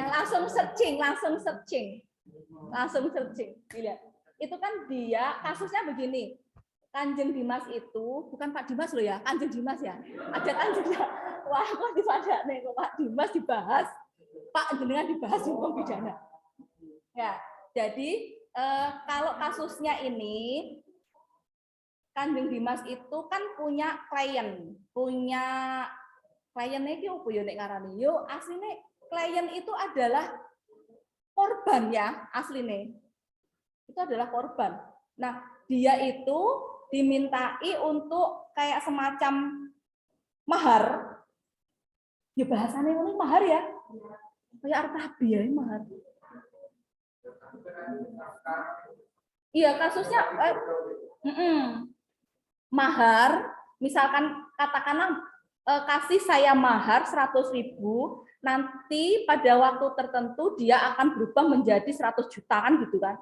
langsung searching. Dilihat. Itu kan dia kasusnya begini. Kanjeng Dimas itu bukan Pak Dimas loh ya, Kanjeng Dimas ya. Ada Kanjeng. Wah, kok dipada nih kok Pak Dimas dibahas. Pak jenengan dibahas hukum pidana. Ya, jadi kalau kasusnya ini Kanjeng Dimas itu kan punya kliennya iki opo yo nek ngarani. Yo asline klien itu adalah korban ya, asline. Itu adalah korban. Nah, dia itu dimintai untuk kayak semacam mahar. Ya bahasanya ini mahar ya. Kayak artabi ya mahar. Iya, kasusnya mahar, misalkan katakanlah kasih saya mahar 100.000, nanti pada waktu tertentu dia akan berubah menjadi 100 juta kan gitu kan.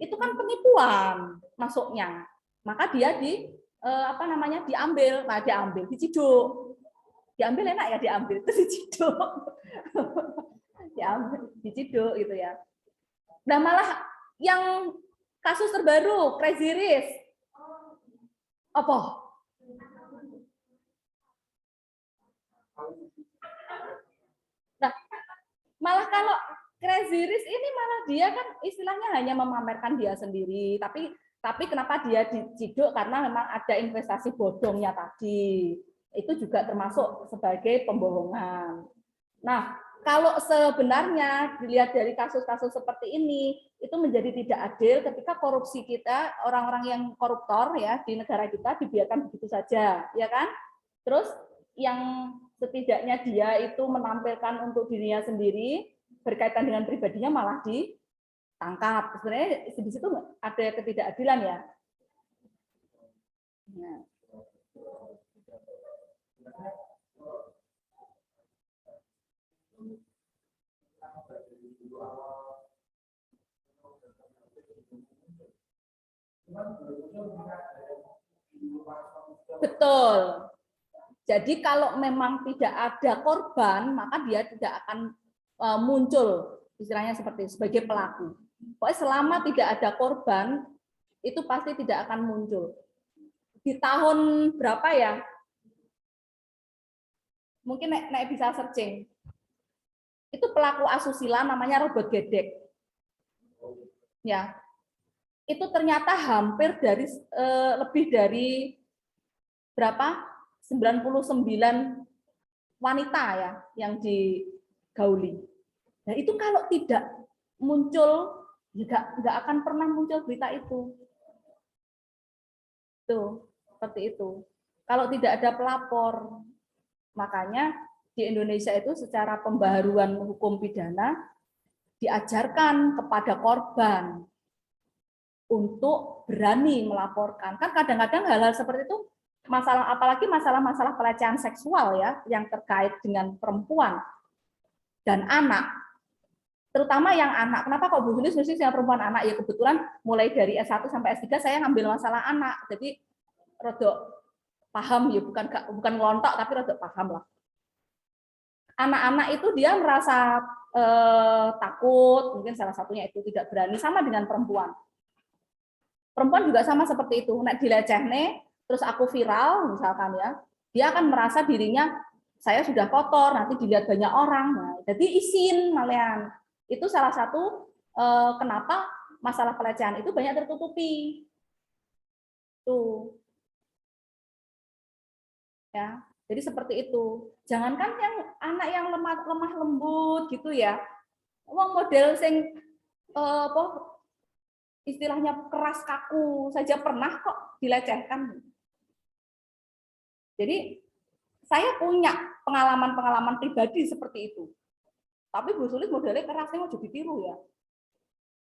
Itu kan penipuan masuknya. Maka dia diambil, diciduk. Diambil enak ya diambil, terus diciduk. Diciduk gitu ya. Nah, malah yang kasus terbaru Crazy Rich. Apa? Nah, malah kalau Crazy Rich ini malah dia kan istilahnya hanya memamerkan dia sendiri, tapi kenapa dia diciduk karena memang ada investasi bodongnya tadi. Itu juga termasuk sebagai pembohongan. Nah, kalau sebenarnya dilihat dari kasus-kasus seperti ini, itu menjadi tidak adil ketika korupsi kita, orang-orang yang koruptor ya di negara kita dibiarkan begitu saja, ya kan? Terus yang setidaknya dia itu menampilkan untuk dirinya sendiri berkaitan dengan pribadinya malah ditangkap. Sebenarnya di situ ada ketidakadilan ya. Nah. Betul. Jadi kalau memang tidak ada korban, maka dia tidak akan muncul, istilahnya sebagai pelaku. Pokoknya selama tidak ada korban, itu pasti tidak akan muncul. Di tahun berapa ya? Mungkin Nek bisa searching. Itu pelaku asusila namanya Robert Gedek. Ya. Itu ternyata hampir dari lebih dari berapa? 99 wanita ya yang digauli. Nah, itu kalau tidak muncul, nggak akan pernah muncul berita itu. Tuh, seperti itu. Kalau tidak ada pelapor, makanya di Indonesia itu secara pembaharuan hukum pidana diajarkan kepada korban untuk berani melaporkan. Kan kadang-kadang hal-hal seperti itu apalagi masalah-masalah pelecehan seksual ya yang terkait dengan perempuan dan anak, terutama yang anak. Kenapa kok Bu Sulis mesti yang perempuan anak? Ya kebetulan mulai dari S1 sampai S3 saya ngambil masalah anak, jadi rodok paham ya, bukan ngelontok tapi rodok paham lah. Anak-anak itu dia merasa takut, mungkin salah satunya itu tidak berani, sama dengan perempuan. Perempuan juga sama seperti itu, nek dilecehne terus aku viral misalkan ya, dia akan merasa dirinya saya sudah kotor, nanti dilihat banyak orang. Nah, jadi izin malian. Itu salah satu kenapa masalah pelecehan itu banyak tertutupi. Tuh. Ya, jadi seperti itu. Jangankan yang anak yang lemah lembut gitu ya. Wong model sing istilahnya keras kaku saja pernah kok dilecehkan. Jadi saya punya pengalaman-pengalaman pribadi seperti itu. Tapi Bu Sulis modelnya kerasnya mau jadi tiru ya.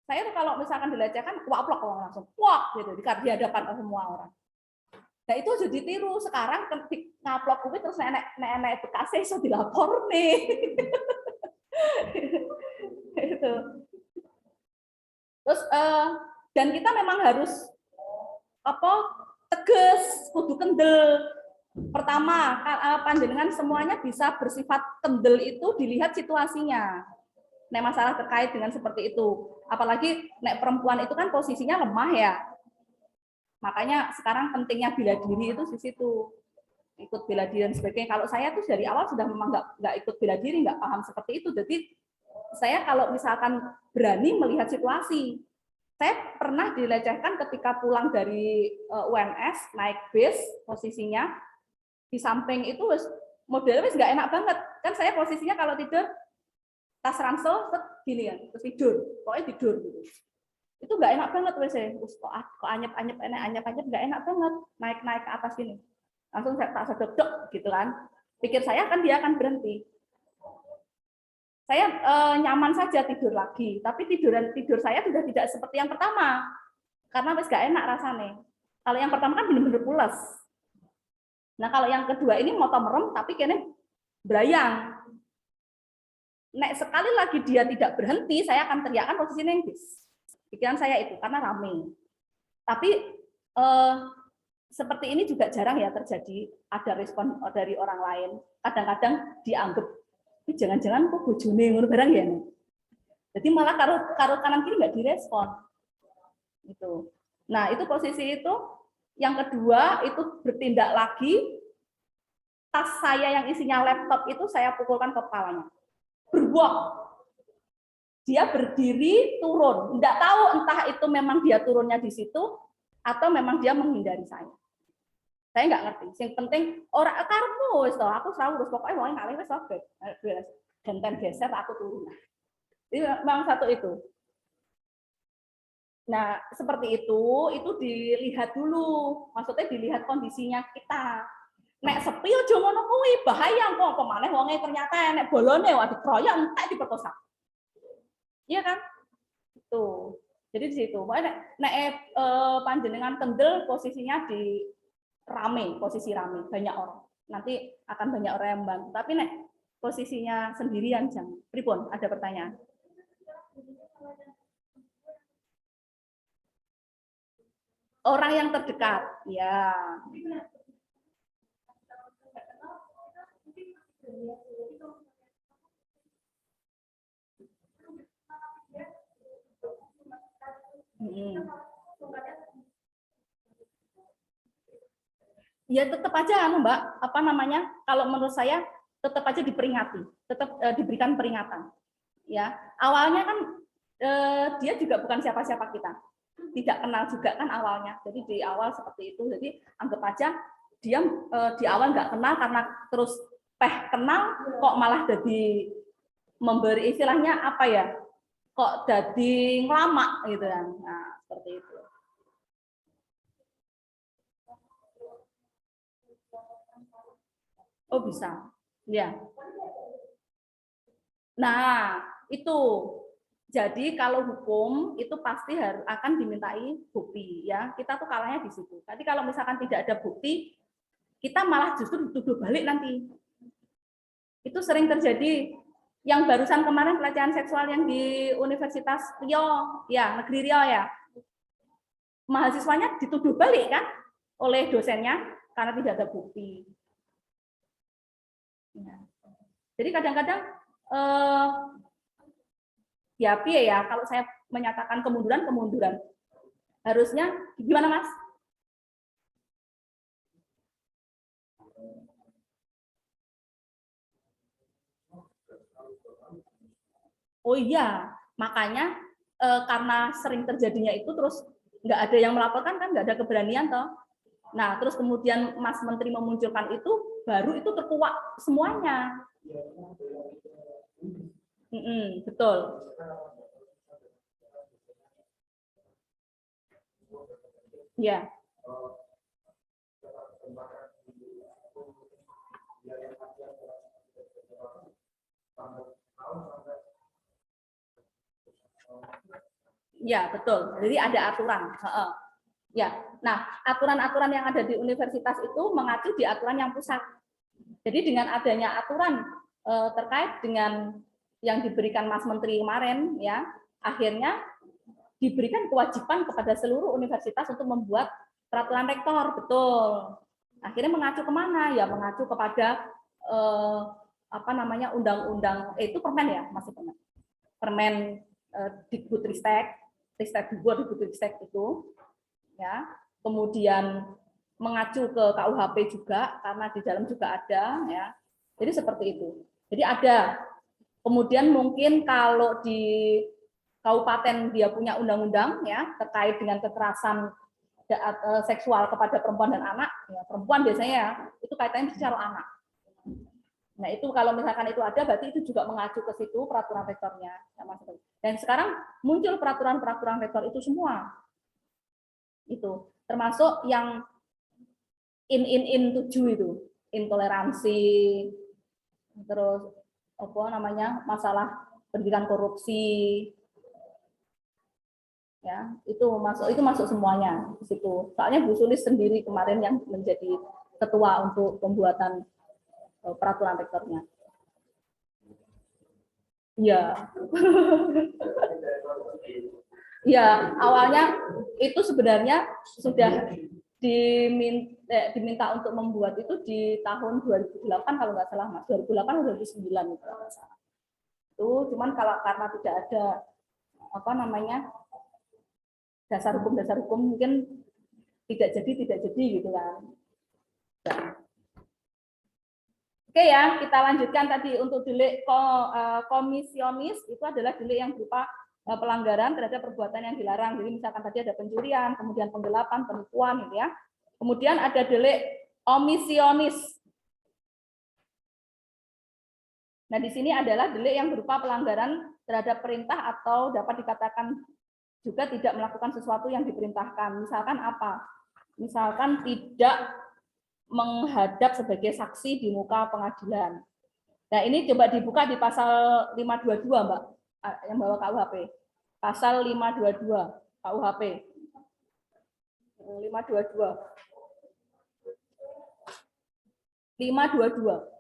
Saya tuh kalau misalkan dilecehkan, waplok langsung, wak gitu di hadapan semua orang. Nah itu jadi tiru. Sekarang ngaplok kuwi terus nenek bekasnya iso dilapor nih. Itu. Terus dan kita memang harus tegas, kudu kendel. Pertama, panjenengan semuanya bisa bersifat kendel itu dilihat situasinya. Nek masalah terkait dengan seperti itu. Apalagi nek perempuan itu kan posisinya lemah ya. Makanya sekarang pentingnya bela diri itu di situ. Ikut bela diri dan sebagainya. Kalau saya tuh dari awal sudah memang nggak ikut bela diri, nggak paham seperti itu. Jadi saya kalau misalkan berani melihat situasi, saya pernah dilecehkan ketika pulang dari UNS naik bis posisinya di samping itu modelnya nggak enak banget kan, saya posisinya kalau tidur tas ransel gini ya, terus tidur pokoknya tidur gitu. Itu nggak enak banget wes kok anyep nggak enak banget naik ke atas ini, langsung saya tak sedok gitu kan, pikir saya kan dia akan berhenti. Saya nyaman saja tidur lagi, tapi tidur saya sudah tidak seperti yang pertama karena wes nggak enak rasanya. Kalau yang pertama kan benar-benar pulas. Nah, kalau yang kedua ini moto merem tapi kayaknya berayang. Nek sekali lagi dia tidak berhenti, saya akan teriakkan posisinya bis. Pikiran saya itu karena rame. Tapi seperti ini juga jarang ya terjadi ada respon dari orang lain. Kadang-kadang dianggap jangan-jangan kok bojone ngono barang ya. Jadi malah karo kanan kiri nggak direspon. Gitu. Nah, itu posisi itu. Yang kedua itu bertindak lagi, tas saya yang isinya laptop itu saya pukulkan kepalanya. Berwok. Dia berdiri turun. Tidak tahu entah itu memang dia turunnya di situ atau memang dia menghindari saya. Saya nggak ngerti. Yang penting orang karmu wis aku selalu terus pokoknya mau ngalih wis beres. Genten geser aku turun. Jadi memang satu itu. Nah, seperti itu dilihat dulu. Maksudnya dilihat kondisinya kita. Nek sepi aja ngono kuwi bahaya kok maneh wonge ternyata nek bolone waduh kroyok entek diperkosa. Iya kan? Itu. Jadi di situ. Nek panjenengan kendel posisinya di rame, posisi rame, banyak orang. Nanti akan banyak orang yang membantu. Tapi nek posisinya sendirian jangan. Pripun? Ada pertanyaan? Orang yang terdekat, ya. Ya tetap aja, Mbak. Apa namanya? Kalau menurut saya tetap aja diperingati, tetap diberikan peringatan. Ya, awalnya kan dia juga bukan siapa-siapa kita. Tidak kenal juga kan awalnya, jadi di awal seperti itu. Jadi anggap aja dia di awal nggak kenal karena terus kenal kok malah jadi memberi istilahnya apa ya, kok jadi ngelamak gitu kan. Nah seperti itu. Oh bisa, ya. Nah itu. Jadi kalau hukum itu pasti akan dimintai bukti ya. Kita tuh kalahnya di situ. Tapi kalau misalkan tidak ada bukti, kita malah justru dituduh balik nanti. Itu sering terjadi. Yang barusan kemarin pelecehan seksual yang di Universitas Riau, ya Negeri Riau ya. Mahasiswanya dituduh balik kan oleh dosennya karena tidak ada bukti. Ya. Jadi kadang-kadang ya piye ya kalau saya menyatakan kemunduran harusnya gimana Mas? Oh iya, makanya karena sering terjadinya itu terus nggak ada yang melaporkan kan, nggak ada keberanian toh. Nah terus kemudian Mas Menteri memunculkan itu, baru itu terkuak semuanya. Betul. Ya. Ya, betul. Jadi ada aturan. Ya. Nah, aturan-aturan yang ada di universitas itu mengacu di aturan yang pusat. Jadi dengan adanya aturan terkait dengan yang diberikan Mas Menteri kemarin, ya, akhirnya diberikan kewajiban kepada seluruh universitas untuk membuat peraturan rektor, betul. Akhirnya mengacu kemana? Ya mengacu kepada undang-undang itu permen ya, masih permen. Permen Dikbudristek, Ristek 2 Dikbudristek itu, ya. Kemudian mengacu ke KUHP juga karena di dalam juga ada, ya. Jadi seperti itu. Jadi ada. Kemudian mungkin kalau di kabupaten dia punya undang-undang ya terkait dengan kekerasan seksual kepada perempuan dan anak, ya, perempuan biasanya ya, itu kaitannya secara anak. Nah itu kalau misalkan itu ada, berarti itu juga mengacu ke situ peraturan rektornya. Dan sekarang muncul peraturan-peraturan rektor itu semua, itu termasuk yang in 7 itu, intoleransi, terus apa namanya masalah pendidikan korupsi. Ya, itu masuk semuanya di situ. Soalnya Bu Sulis sendiri kemarin yang menjadi ketua untuk pembuatan peraturan rektornya. Iya. Ya, awalnya itu sebenarnya sudah diminta untuk membuat itu di tahun 2008 kalau nggak salah, Mas. 2008 atau 2009 itu. Itu cuman kalau karena tidak ada dasar hukum mungkin tidak jadi gitu kan. Oke ya, kita lanjutkan tadi untuk delik komisionis itu adalah delik yang berupa pelanggaran terhadap perbuatan yang dilarang. Jadi misalkan tadi ada pencurian, kemudian penggelapan, penipuan gitu ya. Kemudian ada delik omisionis. Nah, di sini adalah delik yang berupa pelanggaran terhadap perintah atau dapat dikatakan juga tidak melakukan sesuatu yang diperintahkan. Misalkan apa? Misalkan tidak menghadap sebagai saksi di muka pengadilan. Nah, ini coba dibuka di pasal 522, Mbak, yang bawa KUHP. Pasal 522 KUHP. 522. 522.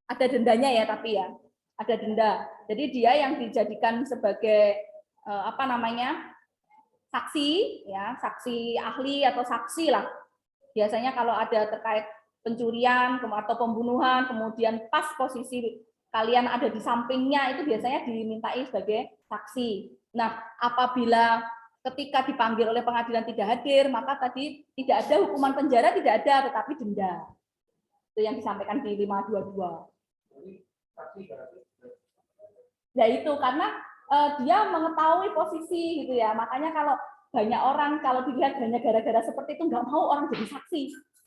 Ada dendanya ya, tapi ya ada denda. Jadi dia yang dijadikan sebagai saksi ya, saksi ahli atau saksi lah. Biasanya kalau ada terkait pencurian atau pembunuhan, kemudian pas posisi kalian ada di sampingnya, itu biasanya dimintai sebagai saksi. Nah, apabila ketika dipanggil oleh pengadilan tidak hadir, maka tadi tidak ada hukuman penjara, tidak ada, tetapi denda. Itu yang disampaikan di 522. Ya itu karena dia mengetahui posisi gitu ya. Makanya kalau banyak orang kalau dilihat hanya gara-gara seperti itu nggak mau orang jadi saksi,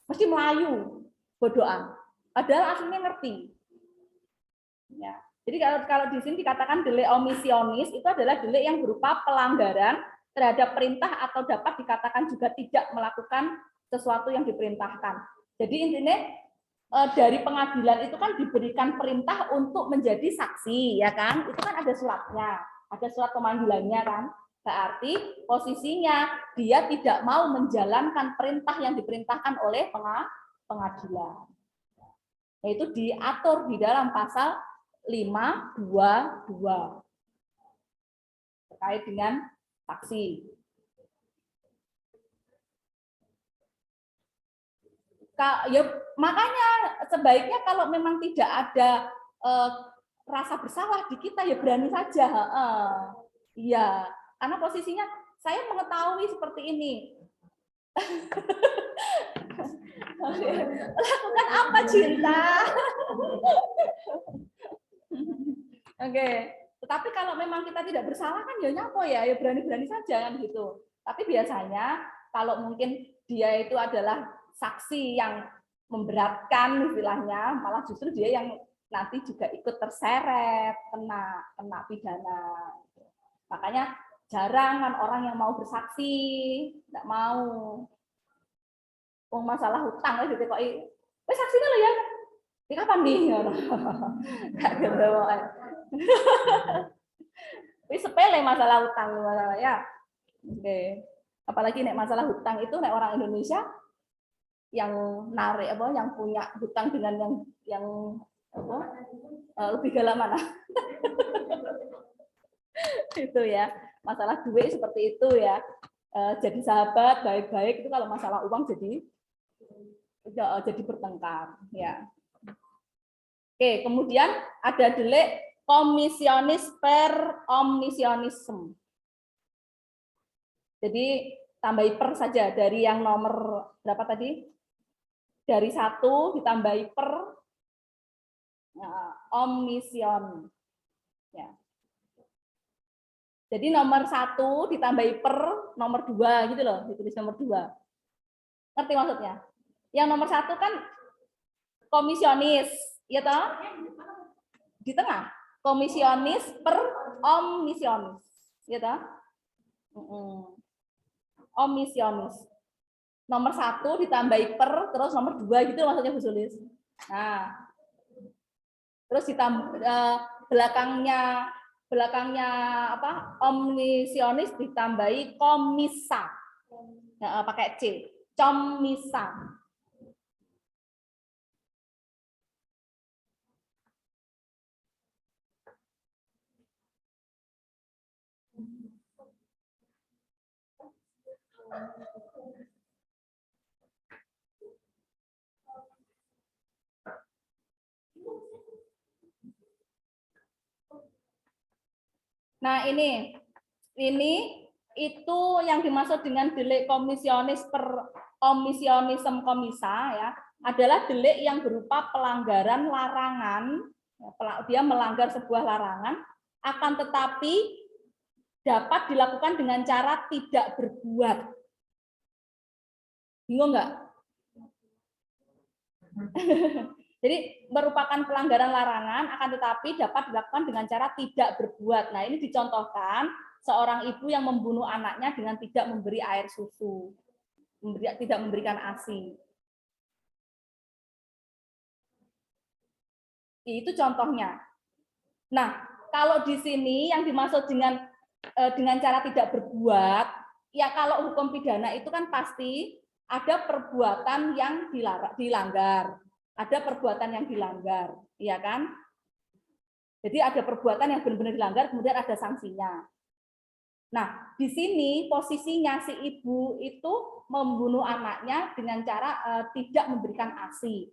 mesti melayu, bodohan. Padahal aslinya ngerti. Ya. Jadi kalau di sini dikatakan delik omisionis itu adalah delik yang berupa pelanggaran terhadap perintah atau dapat dikatakan juga tidak melakukan sesuatu yang diperintahkan. Jadi intinya dari pengadilan itu kan diberikan perintah untuk menjadi saksi, ya kan? Itu kan ada suratnya, ada surat pemanggilannya kan? Berarti posisinya dia tidak mau menjalankan perintah yang diperintahkan oleh pengadilan. Yaitu diatur di dalam pasal 522 terkait dengan saksi. Ya, makanya sebaiknya kalau memang tidak ada rasa bersalah di kita ya berani saja. Iya, karena posisinya saya mengetahui seperti ini. Lakukan apa cinta? Oke, tetapi kalau memang kita tidak bersalah kan ya nyapo ya berani-berani saja kan gitu. Tapi biasanya kalau mungkin dia itu adalah saksi yang memberatkan istilahnya, malah justru dia yang nanti juga ikut terseret, kena pidana. Makanya jarang kan orang yang mau bersaksi, tidak mau. Masalah hutang gitu kok. Saksinya lo ya. Ini kapan nih? Enggak gitu. Ini sepele masalah hutang masalah ya. Oke. Apalagi nek masalah hutang itu nek orang Indonesia yang narik apa, yang punya hutang dengan yang apa, lebih galak mana? Itu ya, masalah duit seperti itu ya. Jadi sahabat baik-baik itu kalau masalah uang jadi bertengkar ya. Oke, kemudian ada delik komisionis per omnisionisme. Jadi tambahi per saja dari yang nomor berapa tadi? Dari 1 ditambahi per omission. Ya. Jadi nomor 1 ditambahi per nomor 2 gitu loh, ditulis nomor 2. Ngerti maksudnya? Yang nomor 1 kan komisionis, ya toh? Di tengah. Komisionis per omnisionis, ya toh? Omisionis. Nomor 1 ditambahi per, terus nomor 2 gitu maksudnya Bu Sulis. Nah, terus belakangnya apa? Omnisionis ditambahi komisa. Nah, pakai C. Comisa. Nah, ini itu yang dimaksud dengan delik komisionis per omisionisme komisa ya, adalah delik yang berupa pelanggaran larangan, dia melanggar sebuah larangan, akan tetapi dapat dilakukan dengan cara tidak berbuat. Bingung nggak? Jadi merupakan pelanggaran larangan, akan tetapi dapat dilakukan dengan cara tidak berbuat. Nah, ini dicontohkan seorang ibu yang membunuh anaknya dengan tidak memberi air susu, tidak memberikan ASI. Itu contohnya. Nah, kalau di sini yang dimaksud dengan cara tidak berbuat, ya kalau hukum pidana itu kan pasti ada perbuatan yang dilanggar. Ada perbuatan yang dilanggar, iya kan? Jadi ada perbuatan yang benar-benar dilanggar, kemudian ada sanksinya. Nah, di sini posisinya si ibu itu membunuh anaknya dengan cara tidak memberikan ASI.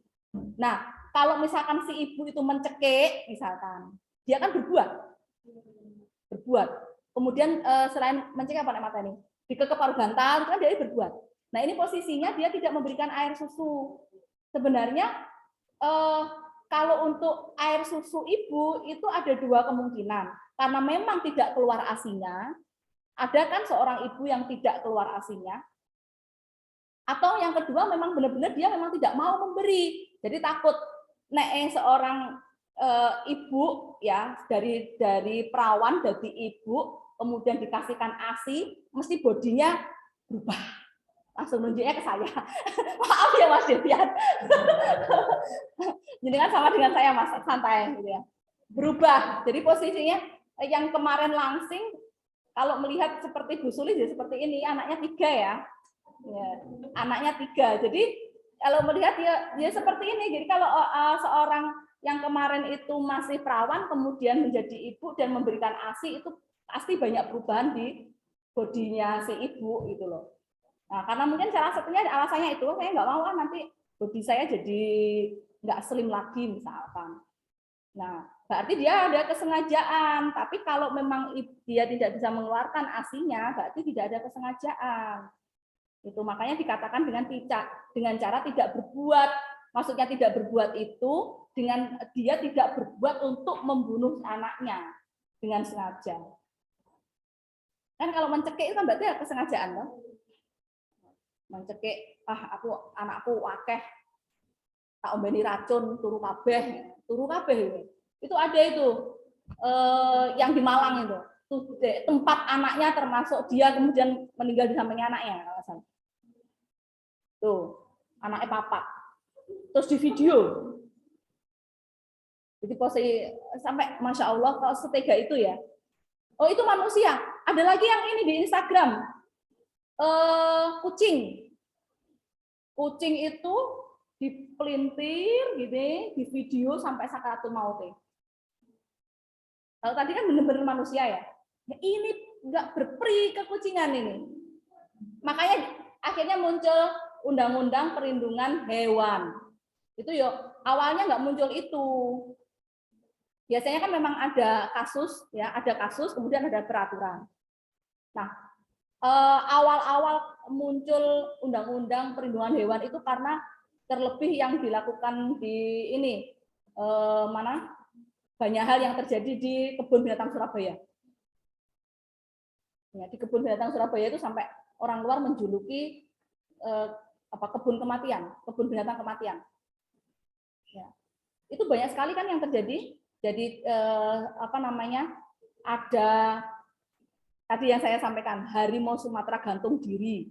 Nah, kalau misalkan si ibu itu mencekik, misalkan, dia kan berbuat. Kemudian selain mencekik apa namanya ini? Dikekep paruh bantal, itu kan dia berbuat. Nah, ini posisinya dia tidak memberikan air susu. Sebenarnya kalau untuk air susu ibu itu ada 2 kemungkinan. Karena memang tidak keluar ASI-nya, ada kan seorang ibu yang tidak keluar ASI-nya, atau yang kedua memang benar-benar dia memang tidak mau memberi. Jadi takut seorang ibu ya dari perawan dari ibu kemudian dikasihkan ASI, mesti bodinya berubah. Langsung nunjuknya ke saya. Maaf ya Mas Devian. Jadi kan sama dengan saya Mas, santai gitu ya. Berubah. Jadi posisinya yang kemarin langsing kalau melihat seperti Bu Suli jadi seperti ini, anaknya 3 ya. Anaknya 3. Jadi kalau melihat dia seperti ini. Jadi kalau seorang yang kemarin itu masih perawan kemudian menjadi ibu dan memberikan ASI, itu pasti banyak perubahan di bodinya si ibu gitu loh. Nah, karena mungkin salah satunya alasannya itu, saya nggak mau nanti bodi saya jadi nggak slim lagi misalkan. Nah, berarti dia ada kesengajaan. Tapi kalau memang dia tidak bisa mengeluarkan ASI-nya, berarti tidak ada kesengajaan. Itu makanya dikatakan dengan cara tidak berbuat. Maksudnya tidak berbuat itu dengan dia tidak berbuat untuk membunuh anaknya dengan sengaja. Kan kalau mencekik itu kan berarti ada kesengajaan, loh. Mencekik, anakku akeh tak ombeni racun turu kabeh itu ada itu yang di Malang itu tempat anaknya termasuk dia kemudian meninggal di samping anaknya tuh anaknya papa terus di video jadi posisi sampai Masya Allah kalau setega itu ya. Oh itu manusia. Ada lagi yang ini di Instagram kucing kucing itu dipelintir gitu, di video sampai sakaratul maut. Kalau tadi kan benar-benar manusia ya. Ini nggak berperi kekucingan ini. Makanya akhirnya muncul Undang-Undang Perlindungan Hewan. Itu yuk, awalnya nggak muncul itu. Biasanya kan memang ada kasus, ya, ada kasus, kemudian ada peraturan. Nah, awal-awal muncul Undang-Undang Perlindungan Hewan itu karena terlebih yang dilakukan di ini, banyak hal yang terjadi di Kebun Binatang Surabaya. Ya, di Kebun Binatang Surabaya itu sampai orang luar menjuluki kebun kematian, kebun binatang kematian. Ya. Itu banyak sekali kan yang terjadi. Jadi ada tadi yang saya sampaikan, harimau Sumatera gantung diri.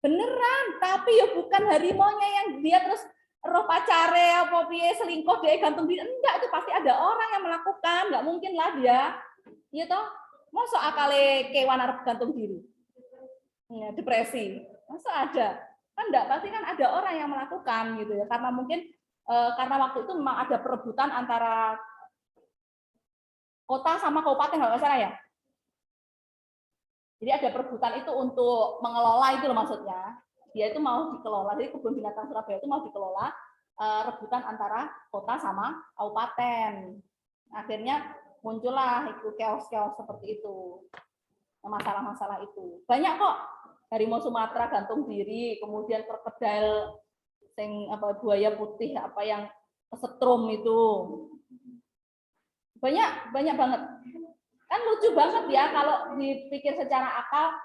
Beneran, tapi ya bukan harimaunya yang dia terus roh pacare apa piye selingkuh dia gantung diri. Enggak, itu pasti ada orang yang melakukan, enggak mungkin lah dia. Iya toh, masa akale kewan arep gantung diri. Ya, depresi. Masa ada? Kan enggak, pasti kan ada orang yang melakukan gitu ya. Karena mungkin karena waktu itu memang ada perebutan antara kota sama kabupaten kalau nggak salah ya. Jadi ada perebutan itu untuk mengelola itu loh maksudnya. Dia itu mau dikelola. Jadi Kebun Binatang Surabaya itu mau dikelola rebutan antara kota sama kabupaten. Akhirnya muncullah itu chaos-chaos seperti itu. Masalah-masalah itu. Banyak kok. Harimau Sumatera gantung diri, kemudian krokodil buaya putih yang kesetrum itu. Banyak banget. Kan lucu banget ya kalau dipikir secara akal,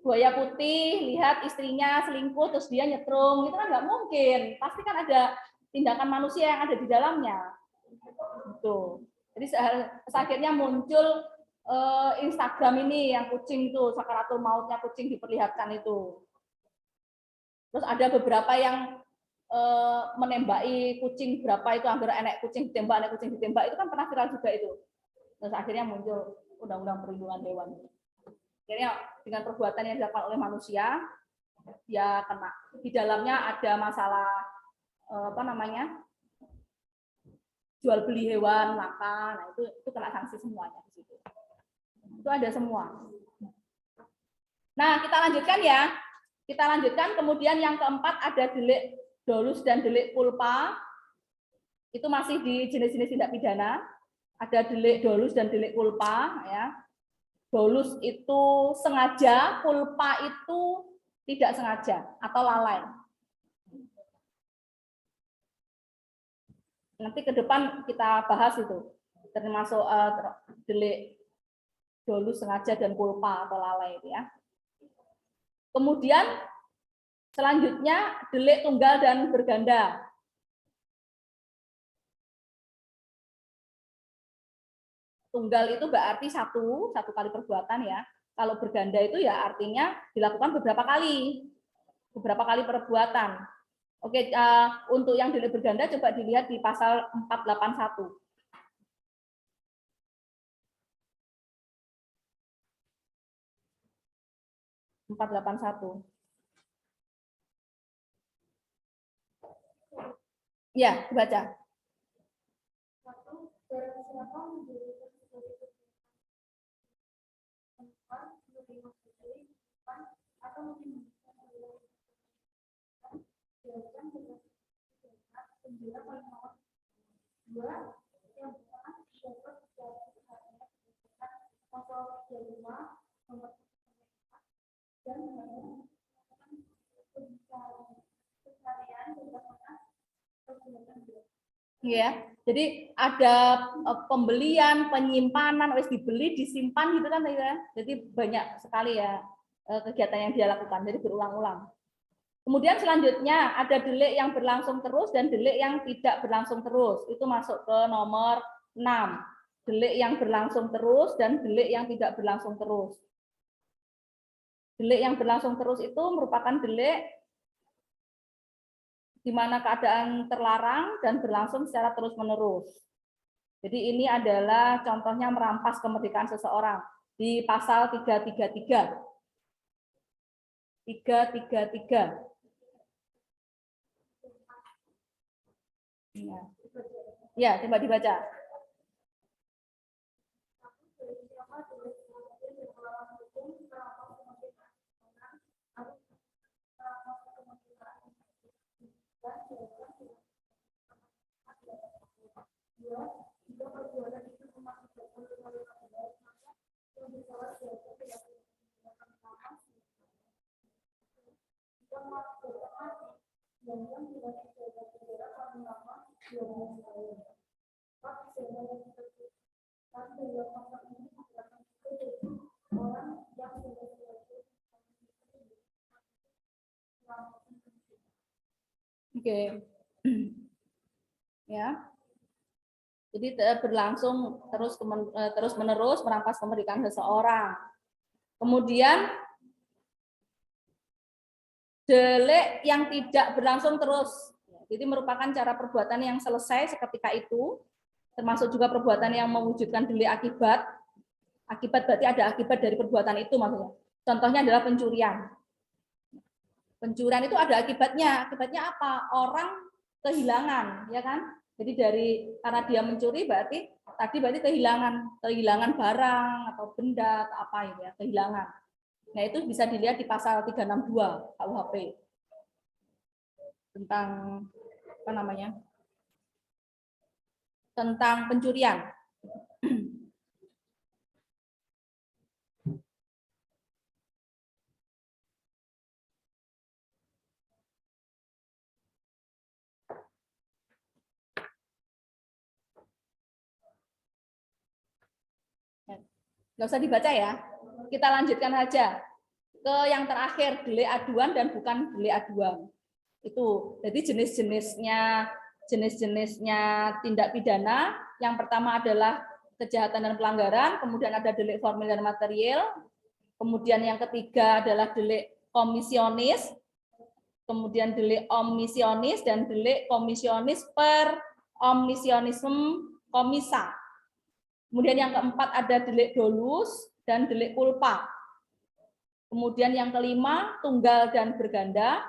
buaya putih lihat istrinya selingkuh terus dia nyetrum, itu kan nggak mungkin. Pasti kan ada tindakan manusia yang ada di dalamnya. Gitu. Jadi akhirnya muncul Instagram ini yang kucing tuh, sakaratul mautnya kucing diperlihatkan itu. Terus ada beberapa yang menembaki kucing berapa itu, hampir enek kucing ditembak itu kan pernah viral juga itu. Terus akhirnya muncul Undang-Undang Perlindungan Hewan. Akhirnya dengan perbuatan yang dilakukan oleh manusia, dia kena. Di dalamnya ada masalah jual beli hewan langka, nah itu kena sanksi semuanya di situ. Itu ada semua. Nah, kita lanjutkan ya. Kita lanjutkan, kemudian yang keempat ada delik dolus dan delik culpa. Itu masih di jenis-jenis tindak pidana. Ada delik dolus dan delik culpa ya. Dolus itu sengaja, culpa itu tidak sengaja atau lalai. Nanti ke depan kita bahas itu, termasuk delik dolus sengaja dan culpa atau lalai itu ya. Kemudian selanjutnya delik tunggal dan berganda. Tunggal itu berarti satu kali perbuatan ya. Kalau berganda itu ya artinya dilakukan beberapa kali perbuatan. Oke, untuk yang delik berganda coba dilihat di pasal 481. Ya, dibaca. Ya, jadi ada pembelian, penyimpanan, wis dibeli, disimpan gitu kan ya. Jadi banyak sekali ya kegiatan yang dia lakukan, jadi berulang-ulang. Kemudian selanjutnya ada delik yang berlangsung terus dan delik yang tidak berlangsung terus. Itu masuk ke nomor 6. Delik yang berlangsung terus dan delik yang tidak berlangsung terus. Delik yang berlangsung terus itu merupakan delik di mana keadaan terlarang dan berlangsung secara terus-menerus. Jadi ini adalah contohnya merampas kemerdekaan seseorang di pasal 333. 333. Ya, coba dibaca. Oke. Ya. Jadi berlangsung terus menerus merampas kemerdekaan seseorang. Kemudian delik yang tidak berlangsung terus. Jadi merupakan cara perbuatan yang selesai seketika itu, termasuk juga perbuatan yang mewujudkan delik akibat. Akibat berarti ada akibat dari perbuatan itu maksudnya. Contohnya adalah pencurian. Pencurian itu ada akibatnya. Akibatnya apa? Orang kehilangan, ya kan? Jadi karena dia mencuri berarti kehilangan barang atau benda atau apa ya, kehilangan. Nah, itu bisa dilihat di pasal 362 KUHP. Tentang apa namanya? Tentang pencurian. Nggak usah dibaca ya. Kita lanjutkan saja ke yang terakhir, delik aduan dan bukan delik aduan. Itu. Jadi jenis-jenisnya tindak pidana. Yang pertama adalah kejahatan dan pelanggaran, kemudian ada delik formil dan material, kemudian yang ketiga adalah delik komisionis, kemudian delik omisionis dan delik komisionis per omisionisme komisa. Kemudian yang keempat ada delik dolus dan delik culpa. Kemudian yang kelima tunggal dan berganda.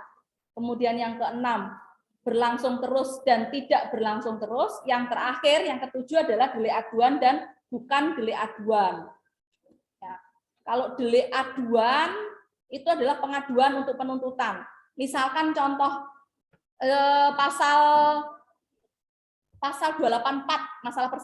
Kemudian yang keenam berlangsung terus dan tidak berlangsung terus. Yang terakhir yang ketujuh adalah delik aduan dan bukan delik aduan. Ya. Kalau delik aduan itu adalah pengaduan untuk penuntutan. Misalkan contoh pasal 284 masalah